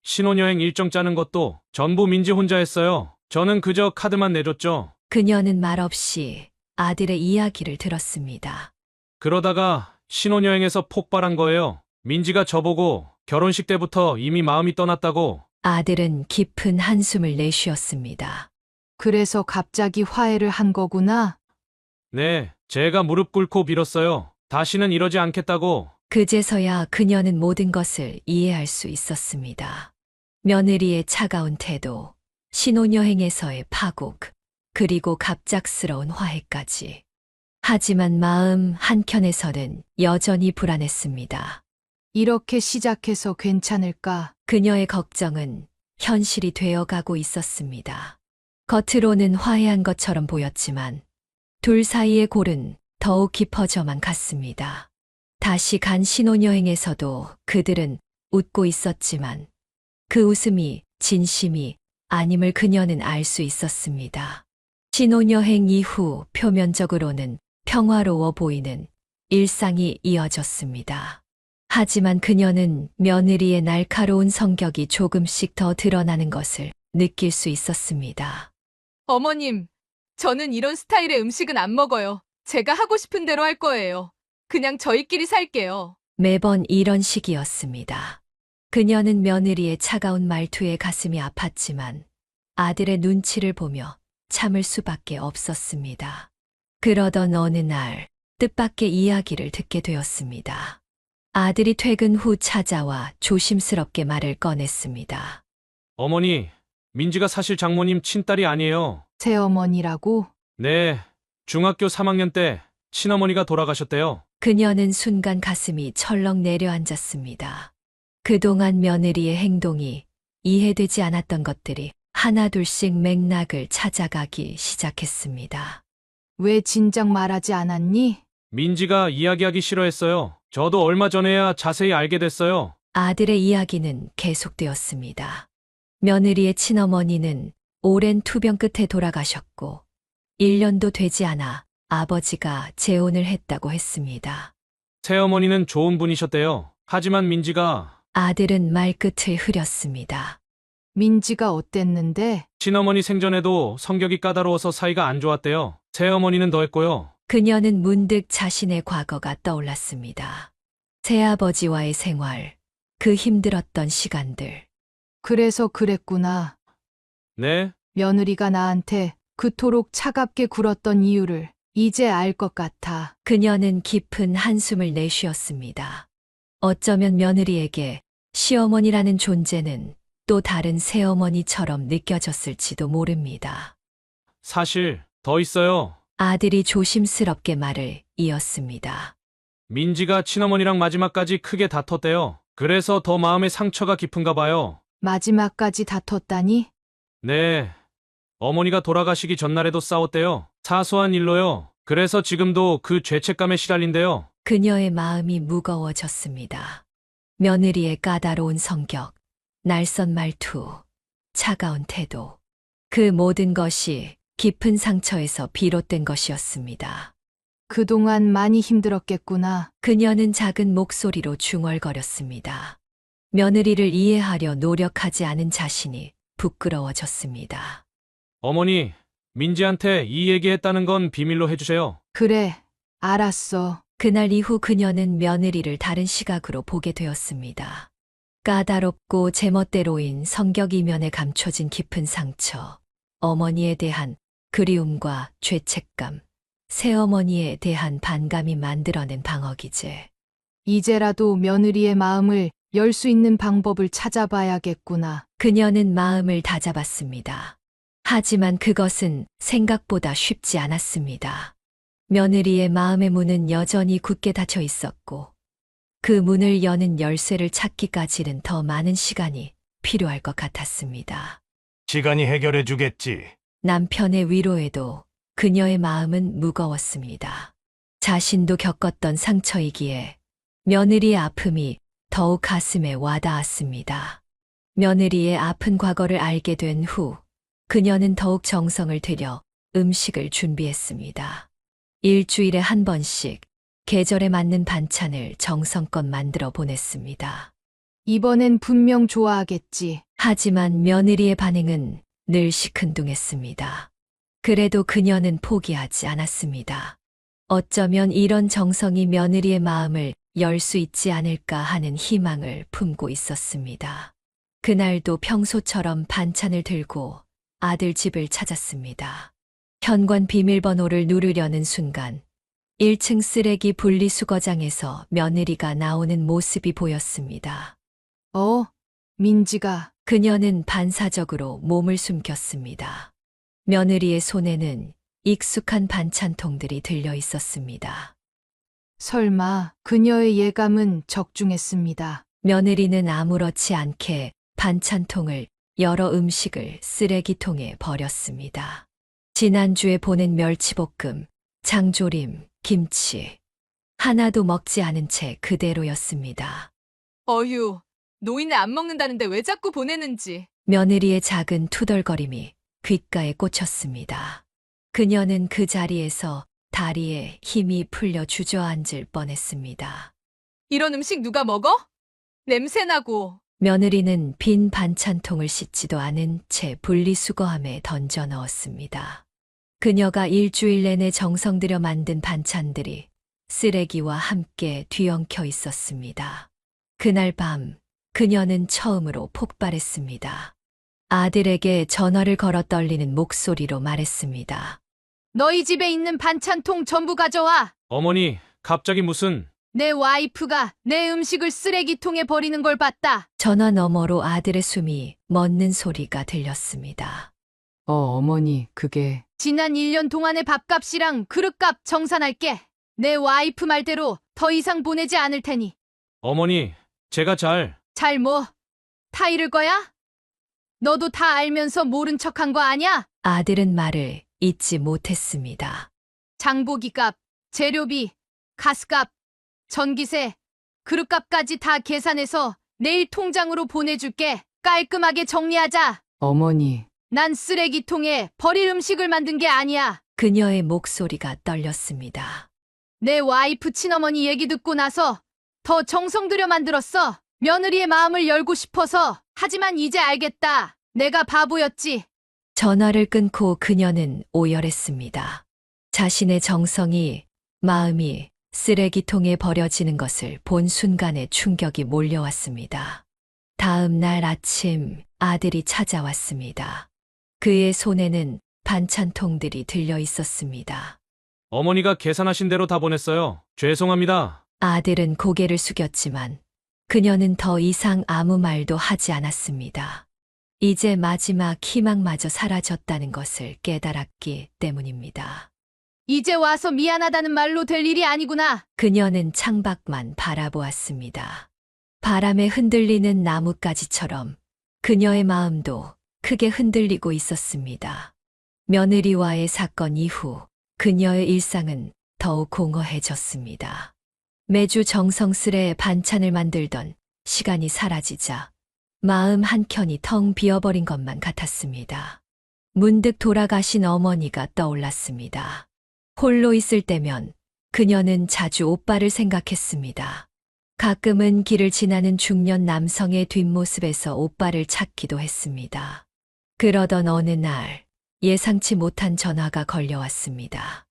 신혼여행 일정 짜는 것도 전부 민지 혼자 했어요. 저는 그저 카드만 내줬죠. 그녀는 말없이 아들의 이야기를 들었습니다. 그러다가 신혼여행에서 폭발한 거예요. 민지가 저보고 결혼식 때부터 이미 마음이 떠났다고. 아들은 깊은 한숨을 내쉬었습니다. 그래서 갑자기 화해를 한 거구나. 네, 제가 무릎 꿇고 빌었어요. 다시는 이러지 않겠다고. 그제서야 그녀는 모든 것을 이해할 수 있었습니다. 며느리의 차가운 태도, 신혼여행에서의 파국, 그리고 갑작스러운 화해까지. 하지만 마음 한켠에서는 여전히 불안했습니다. 이렇게 시작해서 괜찮을까? 그녀의 걱정은 현실이 되어가고 있었습니다. 겉으로는 화해한 것처럼 보였지만 둘 사이의 골은 더욱 깊어져만 갔습니다. 다시 간 신혼여행에서도 그들은 웃고 있었지만 그 웃음이 진심이 아님을 그녀는 알 수 있었습니다. 신혼여행 이후 표면적으로는 평화로워 보이는 일상이 이어졌습니다. 하지만 그녀는 며느리의 날카로운 성격이 조금씩 더 드러나는 것을 느낄 수 있었습니다. 어머님, 저는 이런 스타일의 음식은 안 먹어요. 제가 하고 싶은 대로 할 거예요. 그냥 저희끼리 살게요. 매번 이런 식이었습니다. 그녀는 며느리의 차가운 말투에 가슴이 아팠지만 아들의 눈치를 보며 참을 수밖에 없었습니다. 그러던 어느 날 뜻밖의 이야기를 듣게 되었습니다. 아들이 퇴근 후 찾아와 조심스럽게 말을 꺼냈습니다. 어머니, 민지가 사실 장모님 친딸이 아니에요. 새어머니라고? 네, 중학교 3학년 때 친어머니가 돌아가셨대요. 그녀는 순간 가슴이 철렁 내려앉았습니다. 그동안 며느리의 행동이 이해되지 않았던 것들이 하나둘씩 맥락을 찾아가기 시작했습니다. 왜 진작 말하지 않았니? 민지가 이야기하기 싫어했어요. 저도 얼마 전에야 자세히 알게 됐어요. 아들의 이야기는 계속되었습니다. 며느리의 친어머니는 오랜 투병 끝에 돌아가셨고 1년도 되지 않아 아버지가 재혼을 했다고 했습니다. 새어머니는 좋은 분이셨대요. 하지만 민지가 아들은 말끝을 흐렸습니다. 민지가 어땠는데? 친어머니 생전에도 성격이 까다로워서 사이가 안 좋았대요. 새어머니는 더했고요. 그녀는 문득 자신의 과거가 떠올랐습니다. 새아버지와의 생활, 그 힘들었던 시간들. 그래서 그랬구나. 네, 며느리가 나한테 그토록 차갑게 굴었던 이유를 이제 알 것 같아. 그녀는 깊은 한숨을 내쉬었습니다. 어쩌면 며느리에게 시어머니라는 존재는 또 다른 새어머니처럼 느껴졌을지도 모릅니다. 사실 더 있어요. 아들이 조심스럽게 말을 이었습니다. 민지가 친어머니랑 마지막까지 크게 다퉜대요. 그래서 더 마음의 상처가 깊은가 봐요. 마지막까지 다퉜다니? 네. 어머니가 돌아가시기 전날에도 싸웠대요. 사소한 일로요. 그래서 지금도 그 죄책감에 시달린대요. 그녀의 마음이 무거워졌습니다. 며느리의 까다로운 성격, 날선 말투, 차가운 태도. 그 모든 것이 깊은 상처에서 비롯된 것이었습니다. 그동안 많이 힘들었겠구나. 그녀는 작은 목소리로 중얼거렸습니다. 며느리를 이해하려 노력하지 않은 자신이 부끄러워졌습니다. 어머니, 민지한테 이 얘기했다는 건 비밀로 해주세요. 그래, 알았어. 그날 이후 그녀는 며느리를 다른 시각으로 보게 되었습니다. 까다롭고 제멋대로인 성격 이면에 감춰진 깊은 상처, 어머니에 대한 그리움과 죄책감, 새어머니에 대한 반감이 만들어낸 방어기제. 이제라도 며느리의 마음을 열 수 있는 방법을 찾아봐야겠구나. 그녀는 마음을 다잡았습니다. 하지만 그것은 생각보다 쉽지 않았습니다. 며느리의 마음의 문은 여전히 굳게 닫혀 있었고, 그 문을 여는 열쇠를 찾기까지는 더 많은 시간이 필요할 것 같았습니다. 시간이 해결해 주겠지. 남편의 위로에도 그녀의 마음은 무거웠습니다. 자신도 겪었던 상처이기에 며느리의 아픔이 더욱 가슴에 와닿았습니다. 며느리의 아픈 과거를 알게 된 후, 그녀는 더욱 정성을 들여 음식을 준비했습니다. 일주일에 한 번씩 계절에 맞는 반찬을 정성껏 만들어 보냈습니다. 이번엔 분명 좋아하겠지. 하지만 며느리의 반응은 늘 시큰둥했습니다. 그래도 그녀는 포기하지 않았습니다. 어쩌면 이런 정성이 며느리의 마음을 열 수 있지 않을까 하는 희망을 품고 있었습니다. 그날도 평소처럼 반찬을 들고 아들 집을 찾았습니다. 현관 비밀번호를 누르려는 순간 1층 쓰레기 분리수거장에서 며느리가 나오는 모습이 보였습니다. 민지가. 그녀는 반사적으로 몸을 숨겼습니다. 며느리의 손에는 익숙한 반찬통들이 들려 있었습니다. 설마 그녀의 예감은 적중했습니다. 며느리는 아무렇지 않게 반찬통을 열어 음식을 쓰레기통에 버렸습니다. 지난주에 보낸 멸치볶음, 장조림, 김치. 하나도 먹지 않은 채 그대로였습니다. 어휴, 노인네 안 먹는다는데 왜 자꾸 보내는지. 며느리의 작은 투덜거림이 귓가에 꽂혔습니다. 그녀는 그 자리에서 다리에 힘이 풀려 주저앉을 뻔했습니다. 이런 음식 누가 먹어? 냄새나고. 며느리는 빈 반찬통을 씻지도 않은 채 분리수거함에 던져 넣었습니다. 그녀가 일주일 내내 정성 들여 만든 반찬들이 쓰레기와 함께 뒤엉켜 있었습니다. 그날 밤 그녀는 처음으로 폭발했습니다. 아들에게 전화를 걸어 떨리는 목소리로 말했습니다. 너희 집에 있는 반찬통 전부 가져와. 어머니, 갑자기 무슨... 내 와이프가 내 음식을 쓰레기통에 버리는 걸 봤다. 전화 너머로 아들의 숨이 멎는 소리가 들렸습니다. 어머니, 그게. 지난 1년 동안의 밥값이랑 그릇값 정산할게. 내 와이프 말대로 더 이상 보내지 않을 테니. 어머니, 제가 잘 뭐? 다 잃을 거야? 너도 다 알면서 모른 척한 거 아냐? 아들은 말을 잊지 못했습니다. 장보기값, 재료비, 가스값, 전기세, 그릇값까지 다 계산해서 내일 통장으로 보내줄게. 깔끔하게 정리하자. 어머니, 난 쓰레기통에 버릴 음식을 만든 게 아니야. 그녀의 목소리가 떨렸습니다. 내 와이프 친어머니 얘기 듣고 나서 더 정성 들여 만들었어. 며느리의 마음을 열고 싶어서. 하지만 이제 알겠다. 내가 바보였지. 전화를 끊고 그녀는 오열했습니다. 자신의 정성이, 마음이 쓰레기통에 버려지는 것을 본 순간에 충격이 몰려왔습니다. 다음 날 아침 아들이 찾아왔습니다. 그의 손에는 반찬통들이 들려 있었습니다. 어머니가 계산하신 대로 다 보냈어요. 죄송합니다. 아들은 고개를 숙였지만 그녀는 더 이상 아무 말도 하지 않았습니다. 이제 마지막 희망마저 사라졌다는 것을 깨달았기 때문입니다. 이제 와서 미안하다는 말로 될 일이 아니구나. 그녀는 창밖만 바라보았습니다. 바람에 흔들리는 나뭇가지처럼 그녀의 마음도 크게 흔들리고 있었습니다. 며느리와의 사건 이후 그녀의 일상은 더욱 공허해졌습니다. 매주 정성스레 반찬을 만들던 시간이 사라지자 마음 한켠이 텅 비어버린 것만 같았습니다. 문득 돌아가신 어머니가 떠올랐습니다. 홀로 있을 때면 그녀는 자주 오빠를 생각했습니다. 가끔은 길을 지나는 중년 남성의 뒷모습에서 오빠를 찾기도 했습니다. 그러던 어느 날 예상치 못한 전화가 걸려왔습니다.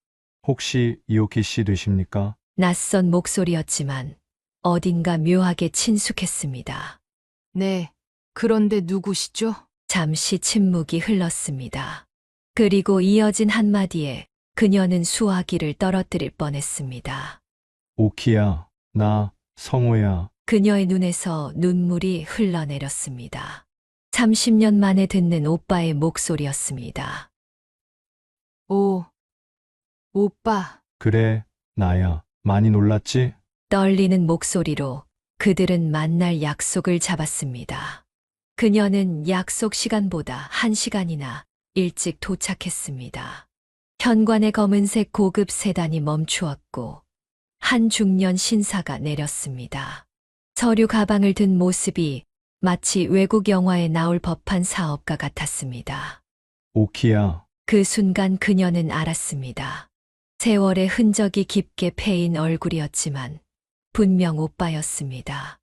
혹시 이오키 씨 되십니까? 낯선 목소리였지만 어딘가 묘하게 친숙했습니다. 네. 그런데 누구시죠? 잠시 침묵이 흘렀습니다. 그리고 이어진 한마디에 그녀는 수화기를 떨어뜨릴 뻔했습니다. 오키야, 나 성호야. 그녀의 눈에서 눈물이 흘러내렸습니다. 30년 만에 듣는 오빠의 목소리였습니다. 오빠. 그래, 나야. 많이 놀랐지? 떨리는 목소리로 그들은 만날 약속을 잡았습니다. 그녀는 약속 시간보다 1시간이나 일찍 도착했습니다. 현관의 검은색 고급 세단이 멈추었고 한 중년 신사가 내렸습니다. 서류 가방을 든 모습이 마치 외국 영화에 나올 법한 사업가 같았습니다. 오키야, 그 순간 그녀는 알았습니다. 세월의 흔적이 깊게 패인 얼굴이었지만 분명 오빠였습니다.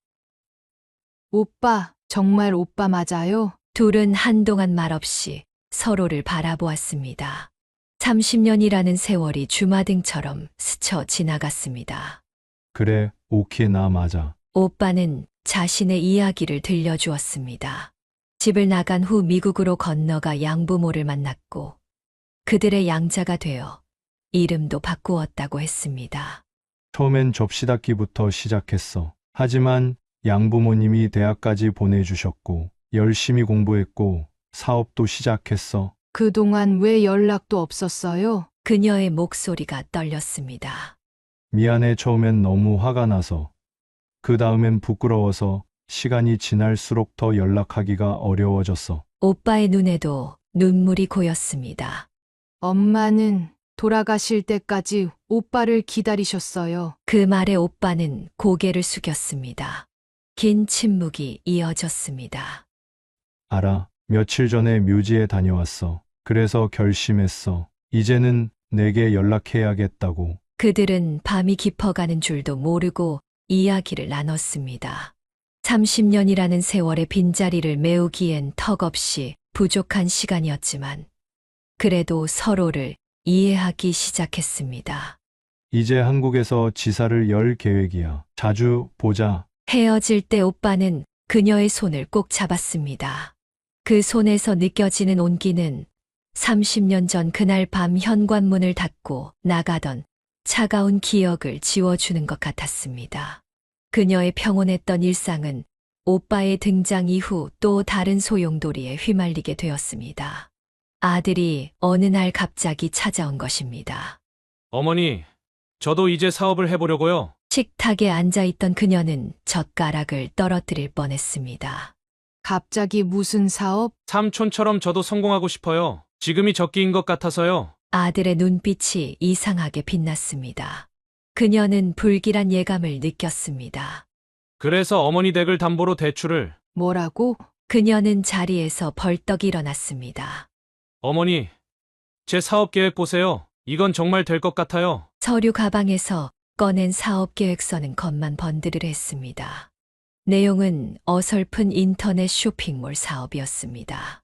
오빠, 정말 오빠 맞아요? 둘은 한동안 말없이 서로를 바라보았습니다. 30년이라는 세월이 주마등처럼 스쳐 지나갔습니다. 그래, 오키 나 맞아. 오빠는 자신의 이야기를 들려주었습니다. 집을 나간 후 미국으로 건너가 양부모를 만났고 그들의 양자가 되어 이름도 바꾸었다고 했습니다. 처음엔 접시 닦기부터 시작했어. 하지만 양부모님이 대학까지 보내주셨고 열심히 공부했고 사업도 시작했어. 그동안 왜 연락도 없었어요? 그녀의 목소리가 떨렸습니다. 미안해, 처음엔 너무 화가 나서. 그 다음엔 부끄러워서 시간이 지날수록 더 연락하기가 어려워졌어. 오빠의 눈에도 눈물이 고였습니다. 엄마는 돌아가실 때까지 오빠를 기다리셨어요. 그 말에 오빠는 고개를 숙였습니다. 긴 침묵이 이어졌습니다. 알아. 며칠 전에 묘지에 다녀왔어. 그래서 결심했어. 이제는 내게 연락해야겠다고. 그들은 밤이 깊어가는 줄도 모르고 이야기를 나눴습니다. 30년이라는 세월의 빈자리를 메우기엔 턱없이 부족한 시간이었지만 그래도 서로를 이해하기 시작했습니다. 이제 한국에서 지사를 열 계획이야. 자주 보자. 헤어질 때 오빠는 그녀의 손을 꼭 잡았습니다. 그 손에서 느껴지는 온기는 30년 전 그날 밤 현관문을 닫고 나가던 차가운 기억을 지워주는 것 같았습니다. 그녀의 평온했던 일상은 오빠의 등장 이후 또 다른 소용돌이에 휘말리게 되었습니다. 아들이 어느 날 갑자기 찾아온 것입니다. 어머니, 저도 이제 사업을 해보려고요. 식탁에 앉아있던 그녀는 젓가락을 떨어뜨릴 뻔했습니다. 갑자기 무슨 사업? 삼촌처럼 저도 성공하고 싶어요. 지금이 적기인 것 같아서요. 아들의 눈빛이 이상하게 빛났습니다. 그녀는 불길한 예감을 느꼈습니다. 그래서 어머니 댁을 담보로 대출을. 뭐라고? 그녀는 자리에서 벌떡 일어났습니다. 어머니, 제 사업 계획 보세요. 이건 정말 될 것 같아요. 서류 가방에서 꺼낸 사업 계획서는 겉만 번드르르했습니다. 내용은 어설픈 인터넷 쇼핑몰 사업이었습니다.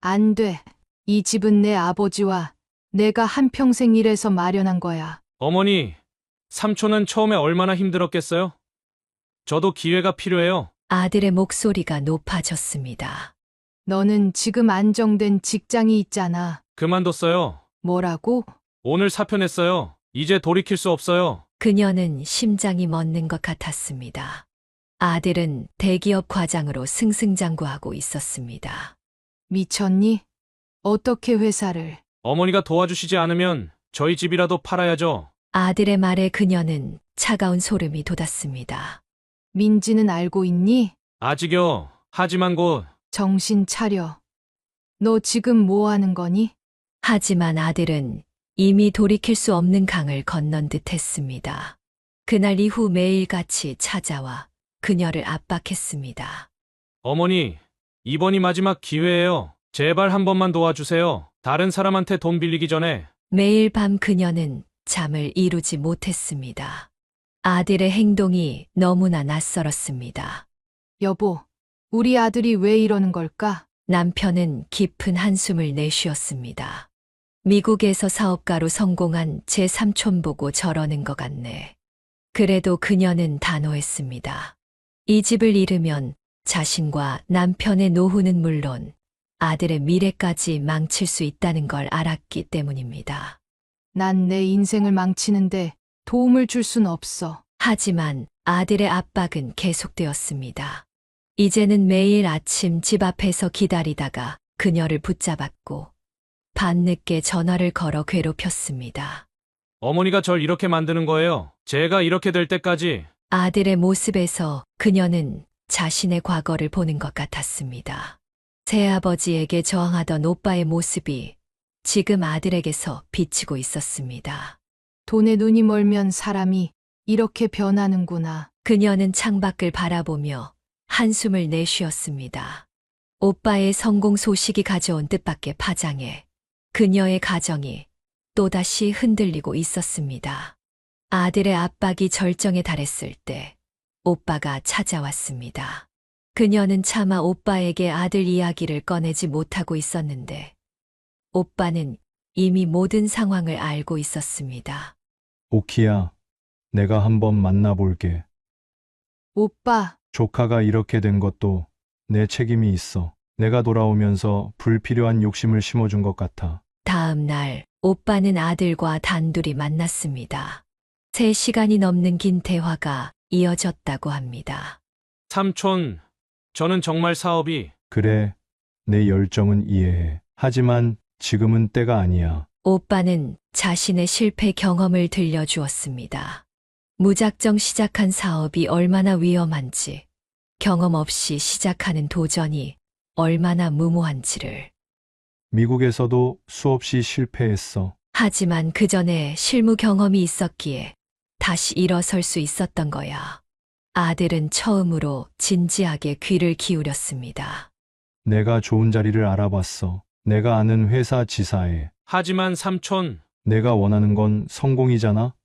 안 돼. 이 집은 내 아버지와 내가 한평생 일해서 마련한 거야. 어머니, 삼촌은 처음에 얼마나 힘들었겠어요? 저도 기회가 필요해요. 아들의 목소리가 높아졌습니다. 너는 지금 안정된 직장이 있잖아. 그만뒀어요. 뭐라고? 오늘 사표냈어요. 이제 돌이킬 수 없어요. 그녀는 심장이 멎는 것 같았습니다. 아들은 대기업 과장으로 승승장구하고 있었습니다. 미쳤니? 어떻게 회사를? 어머니가 도와주시지 않으면 저희 집이라도 팔아야죠. 아들의 말에 그녀는 차가운 소름이 돋았습니다. 민지는 알고 있니? 아직요. 하지만 곧 정신 차려. 너 지금 뭐 하는 거니? 하지만 아들은 이미 돌이킬 수 없는 강을 건넌 듯 했습니다. 그날 이후 매일같이 찾아와 그녀를 압박했습니다. 어머니, 이번이 마지막 기회예요. 제발 한 번만 도와주세요. 다른 사람한테 돈 빌리기 전에. 매일 밤 그녀는 잠을 이루지 못했습니다. 아들의 행동이 너무나 낯설었습니다. 여보, 우리 아들이 왜 이러는 걸까? 남편은 깊은 한숨을 내쉬었습니다. 미국에서 사업가로 성공한 제 삼촌 보고 저러는 것 같네. 그래도 그녀는 단호했습니다. 이 집을 잃으면 자신과 남편의 노후는 물론 아들의 미래까지 망칠 수 있다는 걸 알았기 때문입니다. 난 내 인생을 망치는데 도움을 줄 순 없어. 하지만 아들의 압박은 계속되었습니다. 이제는 매일 아침 집 앞에서 기다리다가 그녀를 붙잡았고 밤늦게 전화를 걸어 괴롭혔습니다. 어머니가 절 이렇게 만드는 거예요. 제가 이렇게 될 때까지. 아들의 모습에서 그녀는 자신의 과거를 보는 것 같았습니다. 새아버지에게 저항하던 오빠의 모습이 지금 아들에게서 비치고 있었습니다. 돈에 눈이 멀면 사람이 이렇게 변하는구나. 그녀는 창밖을 바라보며 한숨을 내쉬었습니다. 오빠의 성공 소식이 가져온 뜻밖의 파장에 그녀의 가정이 또다시 흔들리고 있었습니다. 아들의 압박이 절정에 달했을 때 오빠가 찾아왔습니다. 그녀는 차마 오빠에게 아들 이야기를 꺼내지 못하고 있었는데 오빠는 이미 모든 상황을 알고 있었습니다. 오키야, 내가 한번 만나볼게. 오빠, 조카가 이렇게 된 것도 내 책임이 있어. 내가 돌아오면서 불필요한 욕심을 심어준 것 같아. 다음 날 오빠는 아들과 단둘이 만났습니다. 3시간이 넘는 긴 대화가 이어졌다고 합니다. 삼촌, 저는 정말 사업이 그래, 내 열정은 이해해. 하지만 지금은 때가 아니야. 오빠는 자신의 실패 경험을 들려주었습니다. 무작정 시작한 사업이 얼마나 위험한지, 경험 없이 시작하는 도전이 얼마나 무모한지를. 미국에서도 수없이 실패했어. 하지만 그 전에 실무 경험이 있었기에 다시 일어설 수 있었던 거야. 아들은 처음으로 진지하게 귀를 기울였습니다. 내가 좋은 자리를 알아봤어. 내가 아는 회사 지사에. 하지만 삼촌, 내가 원하는 건 성공이잖아?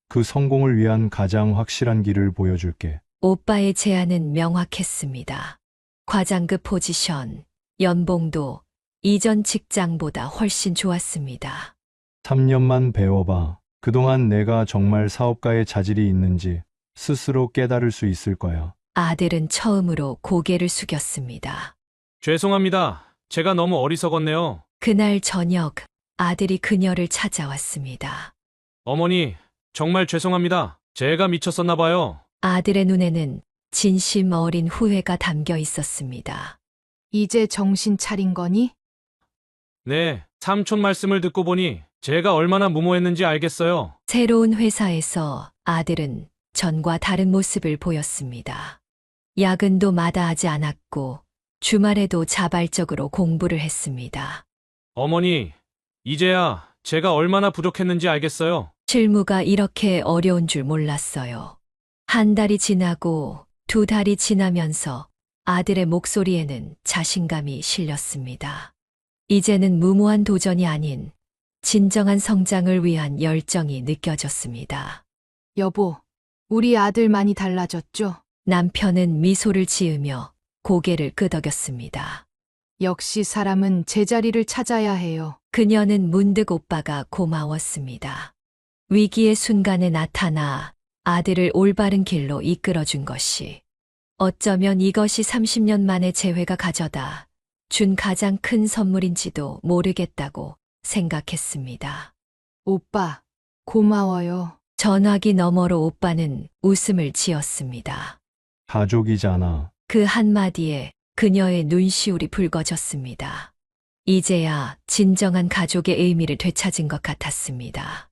그 성공을 위한 가장 확실한 길을 보여줄게. 오빠의 제안은 명확했습니다. 과장급 포지션, 연봉도 이전 직장보다 훨씬 좋았습니다. 3년만 배워봐. 그동안 내가 정말 사업가의 자질이 있는지 스스로 깨달을 수 있을 거야. 아들은 처음으로 고개를 숙였습니다. 죄송합니다. 제가 너무 어리석었네요. 그날 저녁 아들이 그녀를 찾아왔습니다. 어머니, 정말 죄송합니다. 제가 미쳤었나 봐요. 아들의 눈에는 진심 어린 후회가 담겨 있었습니다. 이제 정신 차린 거니? 네, 삼촌 말씀을 듣고 보니 제가 얼마나 무모했는지 알겠어요. 새로운 회사에서 아들은 전과 다른 모습을 보였습니다. 야근도 마다하지 않았고 주말에도 자발적으로 공부를 했습니다. 어머니, 이제야 제가 얼마나 부족했는지 알겠어요. 실무가 이렇게 어려운 줄 몰랐어요. 한 달이 지나고 2달이 지나면서 아들의 목소리에는 자신감이 실렸습니다. 이제는 무모한 도전이 아닌 진정한 성장을 위한 열정이 느껴졌습니다. 여보, 우리 아들 많이 달라졌죠? 남편은 미소를 지으며 고개를 끄덕였습니다. 역시 사람은 제자리를 찾아야 해요. 그녀는 문득 오빠가 고마웠습니다. 위기의 순간에 나타나 아들을 올바른 길로 이끌어준 것이, 어쩌면 이것이 30년 만에 재회가 가져다 준 가장 큰 선물인지도 모르겠다고 생각했습니다. 오빠, 고마워요. 전화기 너머로 오빠는 웃음을 지었습니다. 가족이잖아. 그 한마디에 그녀의 눈시울이 붉어졌습니다. 이제야 진정한 가족의 의미를 되찾은 것 같았습니다.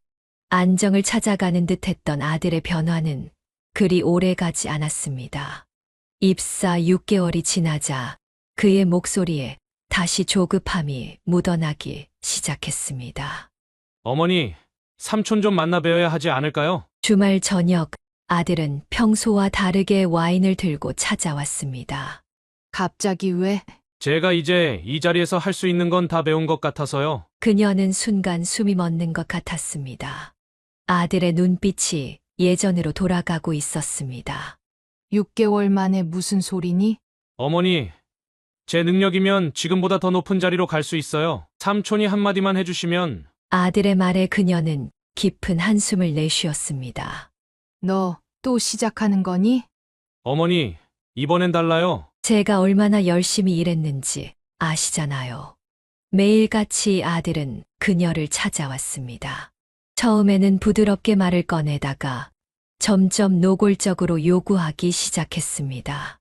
안정을 찾아가는 듯했던 아들의 변화는 그리 오래 가지 않았습니다. 입사 6개월이 지나자 그의 목소리에 다시 조급함이 묻어나기 시작했습니다. 어머니, 삼촌 좀 만나 뵈어야 하지 않을까요? 주말 저녁, 아들은 평소와 다르게 와인을 들고 찾아왔습니다. 갑자기 왜? 제가 이제 이 자리에서 할 수 있는 건 다 배운 것 같아서요. 그녀는 순간 숨이 멎는 것 같았습니다. 아들의 눈빛이 예전으로 돌아가고 있었습니다. 6개월 만에 무슨 소리니? 어머니, 제 능력이면 지금보다 더 높은 자리로 갈 수 있어요. 삼촌이 한마디만 해주시면. 아들의 말에 그녀는 깊은 한숨을 내쉬었습니다. 너 또 시작하는 거니? 어머니, 이번엔 달라요. 제가 얼마나 열심히 일했는지 아시잖아요. 매일같이 아들은 그녀를 찾아왔습니다. 처음에는 부드럽게 말을 꺼내다가 점점 노골적으로 요구하기 시작했습니다.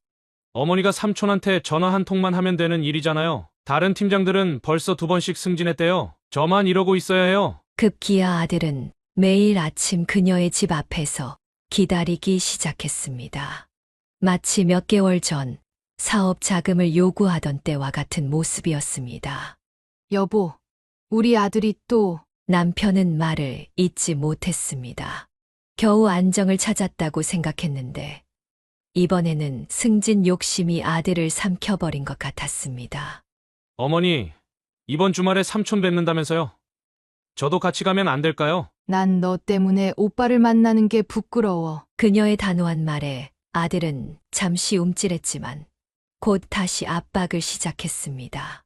어머니가 삼촌한테 전화 한 통만 하면 되는 일이잖아요. 다른 팀장들은 벌써 2번씩 승진했대요. 저만 이러고 있어야 해요. 급기야 아들은 매일 아침 그녀의 집 앞에서 기다리기 시작했습니다. 마치 몇 개월 전 사업 자금을 요구하던 때와 같은 모습이었습니다. 여보, 우리 아들이 또 남편은 말을 잇지 못했습니다. 겨우 안정을 찾았다고 생각했는데 이번에는 승진 욕심이 아들을 삼켜버린 것 같았습니다. 어머니, 이번 주말에 삼촌 뵙는다면서요. 저도 같이 가면 안 될까요? 난 너 때문에 오빠를 만나는 게 부끄러워. 그녀의 단호한 말에 아들은 잠시 움찔했지만 곧 다시 압박을 시작했습니다.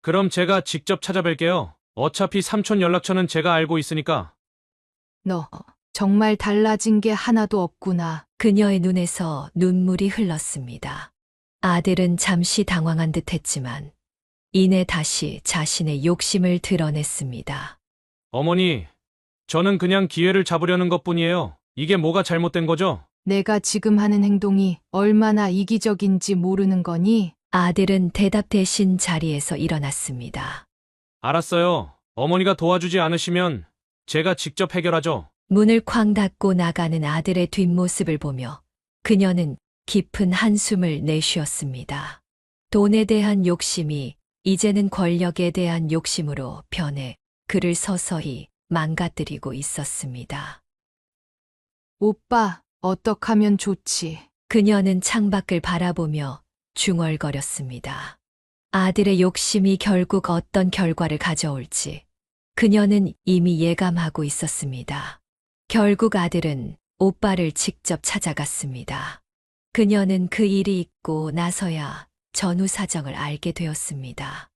그럼 제가 직접 찾아뵐게요. 어차피 삼촌 연락처는 제가 알고 있으니까. 너 정말 달라진 게 하나도 없구나. 그녀의 눈에서 눈물이 흘렀습니다. 아들은 잠시 당황한 듯 했지만 이내 다시 자신의 욕심을 드러냈습니다. 어머니, 저는 그냥 기회를 잡으려는 것뿐이에요. 이게 뭐가 잘못된 거죠? 내가 지금 하는 행동이 얼마나 이기적인지 모르는 거니? 아들은 대답 대신 자리에서 일어났습니다. 알았어요. 어머니가 도와주지 않으시면 제가 직접 해결하죠. 문을 쾅 닫고 나가는 아들의 뒷모습을 보며 그녀는 깊은 한숨을 내쉬었습니다. 돈에 대한 욕심이 이제는 권력에 대한 욕심으로 변해 그를 서서히 망가뜨리고 있었습니다. 오빠, 어떡하면 좋지? 그녀는 창밖을 바라보며 중얼거렸습니다. 아들의 욕심이 결국 어떤 결과를 가져올지 그녀는 이미 예감하고 있었습니다. 결국 아들은 오빠를 직접 찾아갔습니다. 그녀는 그 일이 있고 나서야 전후 사정을 알게 되었습니다.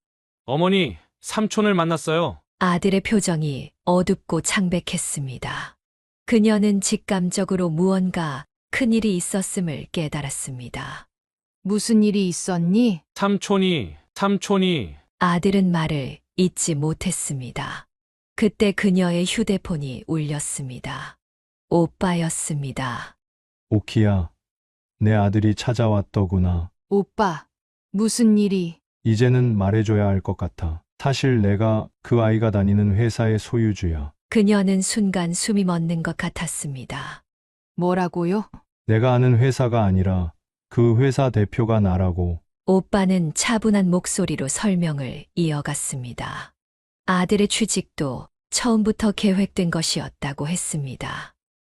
어머니, 삼촌을 만났어요. 아들의 표정이 어둡고 창백했습니다. 그녀는 직감적으로 무언가 큰일이 있었음을 깨달았습니다. 무슨 일이 있었니? 삼촌이. 아들은 말을 잇지 못했습니다. 그때 그녀의 휴대폰이 울렸습니다. 오빠였습니다. 오키야, 내 아들이 찾아왔더구나. 오빠, 무슨 일이? 이제는 말해줘야 할 것 같아. 사실 내가 그 아이가 다니는 회사의 소유주야. 그녀는 순간 숨이 멎는 것 같았습니다. 뭐라고요? 내가 아는 회사가 아니라 그 회사 대표가 나라고. 오빠는 차분한 목소리로 설명을 이어갔습니다. 아들의 취직도 처음부터 계획된 것이었다고 했습니다.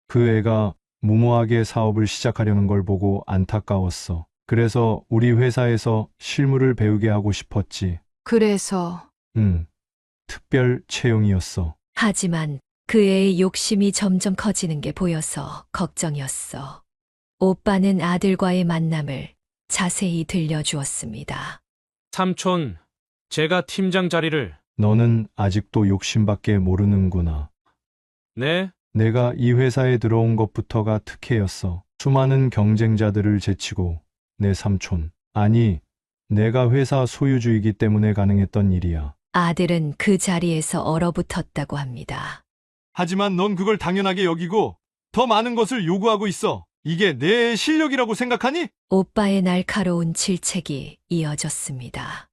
그 애가 무모하게 사업을 시작하려는 걸 보고 안타까웠어. 그래서 우리 회사에서 실무를 배우게 하고 싶었지. 그래서 특별 채용이었어. 하지만 그의 욕심이 점점 커지는 게 보여서 걱정이었어. 오빠는 아들과의 만남을 자세히 들려주었습니다. 삼촌, 제가 팀장 자리를, 너는 아직도 욕심밖에 모르는구나. 네? 내가 이 회사에 들어온 것부터가 특혜였어. 수많은 경쟁자들을 제치고 내 삼촌, 아니, 내가 회사 소유주이기 때문에 가능했던 일이야. 아들은 그 자리에서 얼어붙었다고 합니다. 하지만 넌 그걸 당연하게 여기고 더 많은 것을 요구하고 있어. 이게 내 실력이라고 생각하니? 오빠의 날카로운 질책이 이어졌습니다.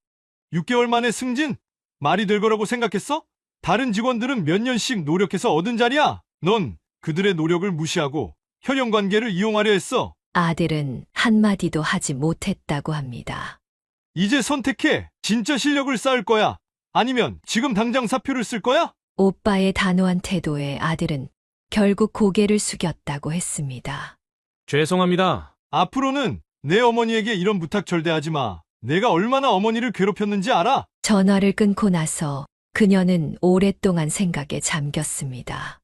6개월 만에 승진? 말이 될 거라고 생각했어? 다른 직원들은 몇 년씩 노력해서 얻은 자리야. 넌 그들의 노력을 무시하고 혈연 관계를 이용하려 했어. 아들은 한마디도 하지 못했다고 합니다. 이제 선택해. 진짜 실력을 쌓을 거야. 아니면 지금 당장 사표를 쓸 거야? 오빠의 단호한 태도에 아들은 결국 고개를 숙였다고 했습니다. 죄송합니다. 앞으로는 내 어머니에게 이런 부탁 절대 하지 마. 내가 얼마나 어머니를 괴롭혔는지 알아? 전화를 끊고 나서 그녀는 오랫동안 생각에 잠겼습니다.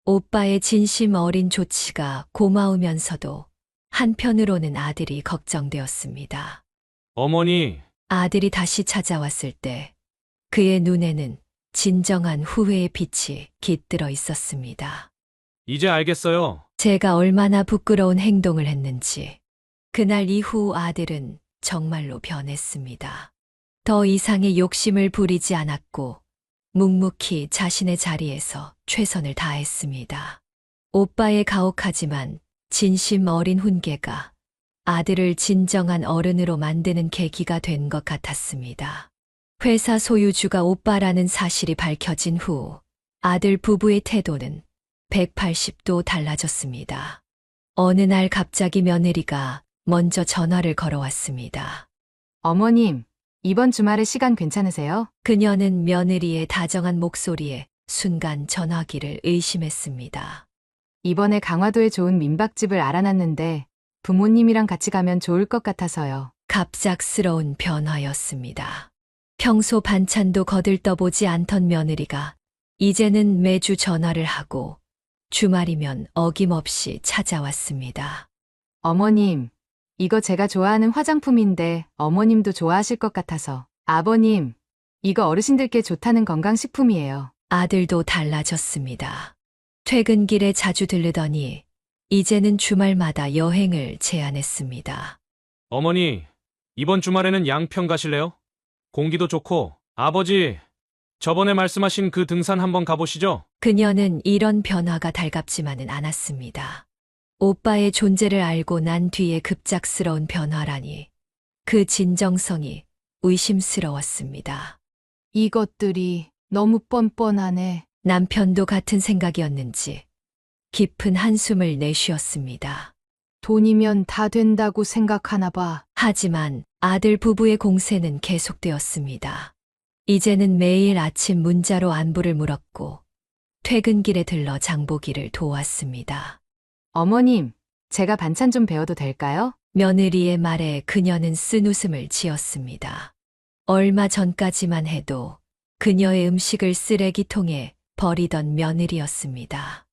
오빠의 진심 어린 조치가 고마우면서도 한편으로는 아들이 걱정되었습니다. 어머니, 아들이 다시 찾아왔을 때 그의 눈에는 진정한 후회의 빛이 깃들어 있었습니다. 이제 알겠어요. 제가 얼마나 부끄러운 행동을 했는지. 그날 이후 아들은 정말로 변했습니다. 더 이상의 욕심을 부리지 않았고 묵묵히 자신의 자리에서 최선을 다했습니다. 오빠의 가혹하지만 진심 어린 훈계가 아들을 진정한 어른으로 만드는 계기가 된 것 같았습니다. 회사 소유주가 오빠라는 사실이 밝혀진 후 아들 부부의 태도는 180도 달라졌습니다. 어느 날 갑자기 며느리가 먼저 전화를 걸어왔습니다. 어머님, 이번 주말에 시간 괜찮으세요? 그녀는 며느리의 다정한 목소리에 순간 전화기를 의심했습니다. 이번에 강화도에 좋은 민박집을 알아놨는데 부모님이랑 같이 가면 좋을 것 같아서요. 갑작스러운 변화였습니다. 평소 반찬도 거들떠보지 않던 며느리가 이제는 매주 전화를 하고 주말이면 어김없이 찾아왔습니다. 어머님, 이거 제가 좋아하는 화장품인데 어머님도 좋아하실 것 같아서. 아버님, 이거 어르신들께 좋다는 건강식품이에요. 아들도 달라졌습니다. 퇴근길에 자주 들르더니 이제는 주말마다 여행을 제안했습니다. 어머니, 이번 주말에는 양평 가실래요? 공기도 좋고, 아버지, 저번에 말씀하신 그 등산 한번 가보시죠? 그녀는 이런 변화가 달갑지만은 않았습니다. 오빠의 존재를 알고 난 뒤에 급작스러운 변화라니 그 진정성이 의심스러웠습니다. 이것들이 너무 뻔뻔하네. 남편도 같은 생각이었는지 깊은 한숨을 내쉬었습니다. 돈이면 다 된다고 생각하나 봐. 하지만 아들 부부의 공세는 계속되었습니다. 이제는 매일 아침 문자로 안부를 물었고 퇴근길에 들러 장보기를 도왔습니다. 어머님, 제가 반찬 좀 배워도 될까요? 며느리의 말에 그녀는 쓴웃음을 지었습니다. 얼마 전까지만 해도 그녀의 음식을 쓰레기통에 버리던 며느리였습니다.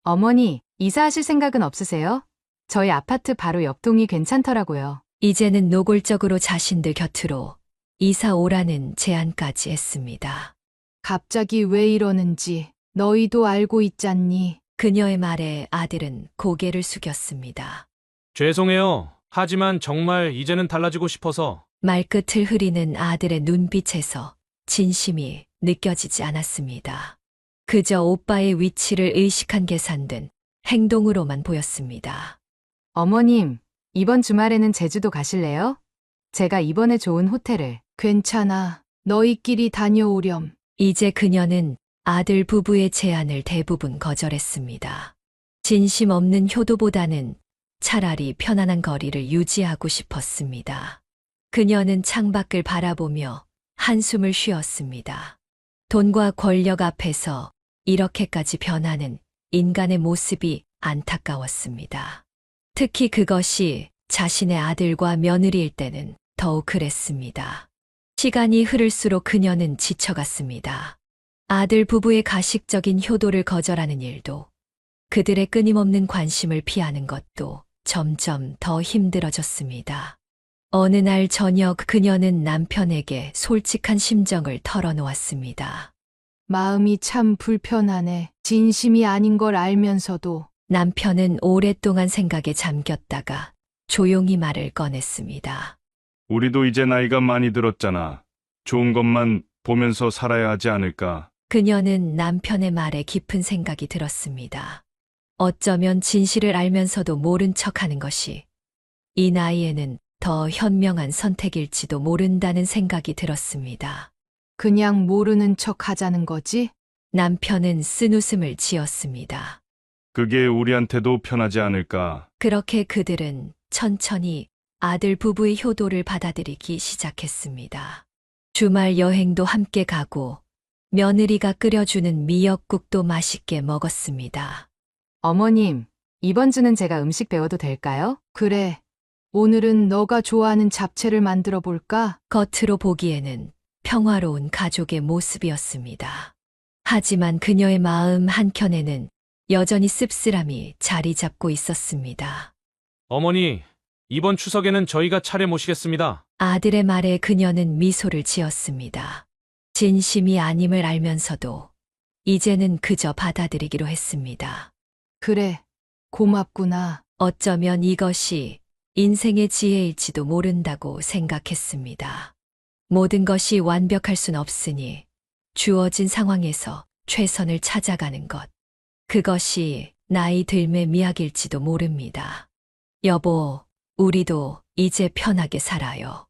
어머니, 이사하실 생각은 없으세요? 저희 아파트 바로 옆동이 괜찮더라고요. 이제는 노골적으로 자신들 곁으로 이사 오라는 제안까지 했습니다. 갑자기 왜 이러는지 너희도 알고 있잖니. 그녀의 말에 아들은 고개를 숙였습니다. 죄송해요. 하지만 정말 이제는 달라지고 싶어서. 말끝을 흐리는 아들의 눈빛에서 진심이 느껴지지 않았습니다. 그저 오빠의 위치를 의식한 계산된 행동으로만 보였습니다. 어머님, 이번 주말에는 제주도 가실래요? 제가 이번에 좋은 호텔을. 괜찮아. 너희끼리 다녀오렴. 이제 그녀는 아들 부부의 제안을 대부분 거절했습니다. 진심 없는 효도보다는 차라리 편안한 거리를 유지하고 싶었습니다. 그녀는 창밖을 바라보며 한숨을 쉬었습니다. 돈과 권력 앞에서 이렇게까지 변하는 인간의 모습이 안타까웠습니다. 특히 그것이 자신의 아들과 며느리일 때는 더욱 그랬습니다. 시간이 흐를수록 그녀는 지쳐갔습니다. 아들 부부의 가식적인 효도를 거절하는 일도, 그들의 끊임없는 관심을 피하는 것도 점점 더 힘들어졌습니다. 어느 날 저녁 그녀는 남편에게 솔직한 심정을 털어놓았습니다. 마음이 참 불편하네. 진심이 아닌 걸 알면서도. 남편은 오랫동안 생각에 잠겼다가 조용히 말을 꺼냈습니다. 우리도 이제 나이가 많이 들었잖아. 좋은 것만 보면서 살아야 하지 않을까? 그녀는 남편의 말에 깊은 생각이 들었습니다. 어쩌면 진실을 알면서도 모른 척하는 것이 이 나이에는 더 현명한 선택일지도 모른다는 생각이 들었습니다. 그냥 모르는 척 하자는 거지? 남편은 쓴웃음을 지었습니다. 그게 우리한테도 편하지 않을까? 그렇게 그들은 천천히 아들 부부의 효도를 받아들이기 시작했습니다. 주말 여행도 함께 가고 며느리가 끓여주는 미역국도 맛있게 먹었습니다. 어머님, 이번 주는 제가 음식 배워도 될까요? 그래. 오늘은 너가 좋아하는 잡채를 만들어 볼까? 겉으로 보기에는 평화로운 가족의 모습이었습니다. 하지만 그녀의 마음 한켠에는 여전히 씁쓸함이 자리 잡고 있었습니다. 어머니, 이번 추석에는 저희가 차례 모시겠습니다. 아들의 말에 그녀는 미소를 지었습니다. 진심이 아님을 알면서도 이제는 그저 받아들이기로 했습니다. 그래. 고맙구나. 어쩌면 이것이 인생의 지혜일지도 모른다고 생각했습니다. 모든 것이 완벽할 순 없으니 주어진 상황에서 최선을 찾아가는 것. 그것이 나이 들매 미학일지도 모릅니다. 여보, 우리도 이제 편하게 살아요.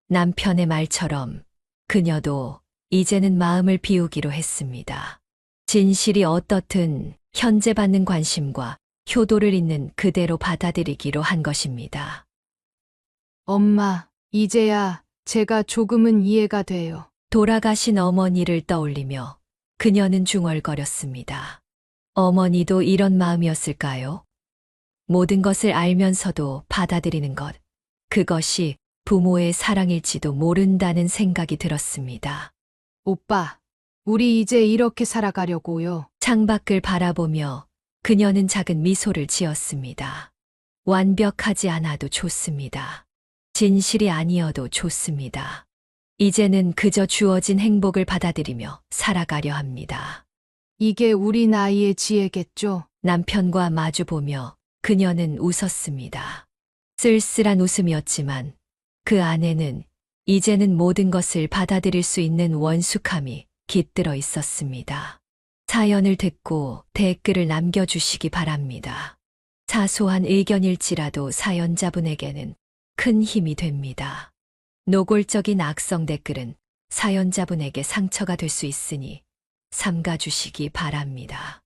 남편의 말처럼 그녀도 이제는 마음을 비우기로 했습니다. 진실이 어떻든 현재 받는 관심과 효도를 있는 그대로 받아들이기로 한 것입니다. 엄마, 이제야 제가 조금은 이해가 돼요. 돌아가신 어머니를 떠올리며 그녀는 중얼거렸습니다. 어머니도 이런 마음이었을까요? 모든 것을 알면서도 받아들이는 것, 그것이 부모의 사랑일지도 모른다는 생각이 들었습니다. 오빠, 우리 이제 이렇게 살아가려고요. 창밖을 바라보며 그녀는 작은 미소를 지었습니다. 완벽하지 않아도 좋습니다. 진실이 아니어도 좋습니다. 이제는 그저 주어진 행복을 받아들이며 살아가려 합니다. 이게 우리 나이의 지혜겠죠? 남편과 마주보며 그녀는 웃었습니다. 쓸쓸한 웃음이었지만 그 안에는 이제는 모든 것을 받아들일 수 있는 원숙함이 깃들어 있었습니다. 사연을 듣고 댓글을 남겨주시기 바랍니다. 사소한 의견일지라도 사연자분에게는 큰 힘이 됩니다. 노골적인 악성 댓글은 사연자분에게 상처가 될 수 있으니 삼가주시기 바랍니다.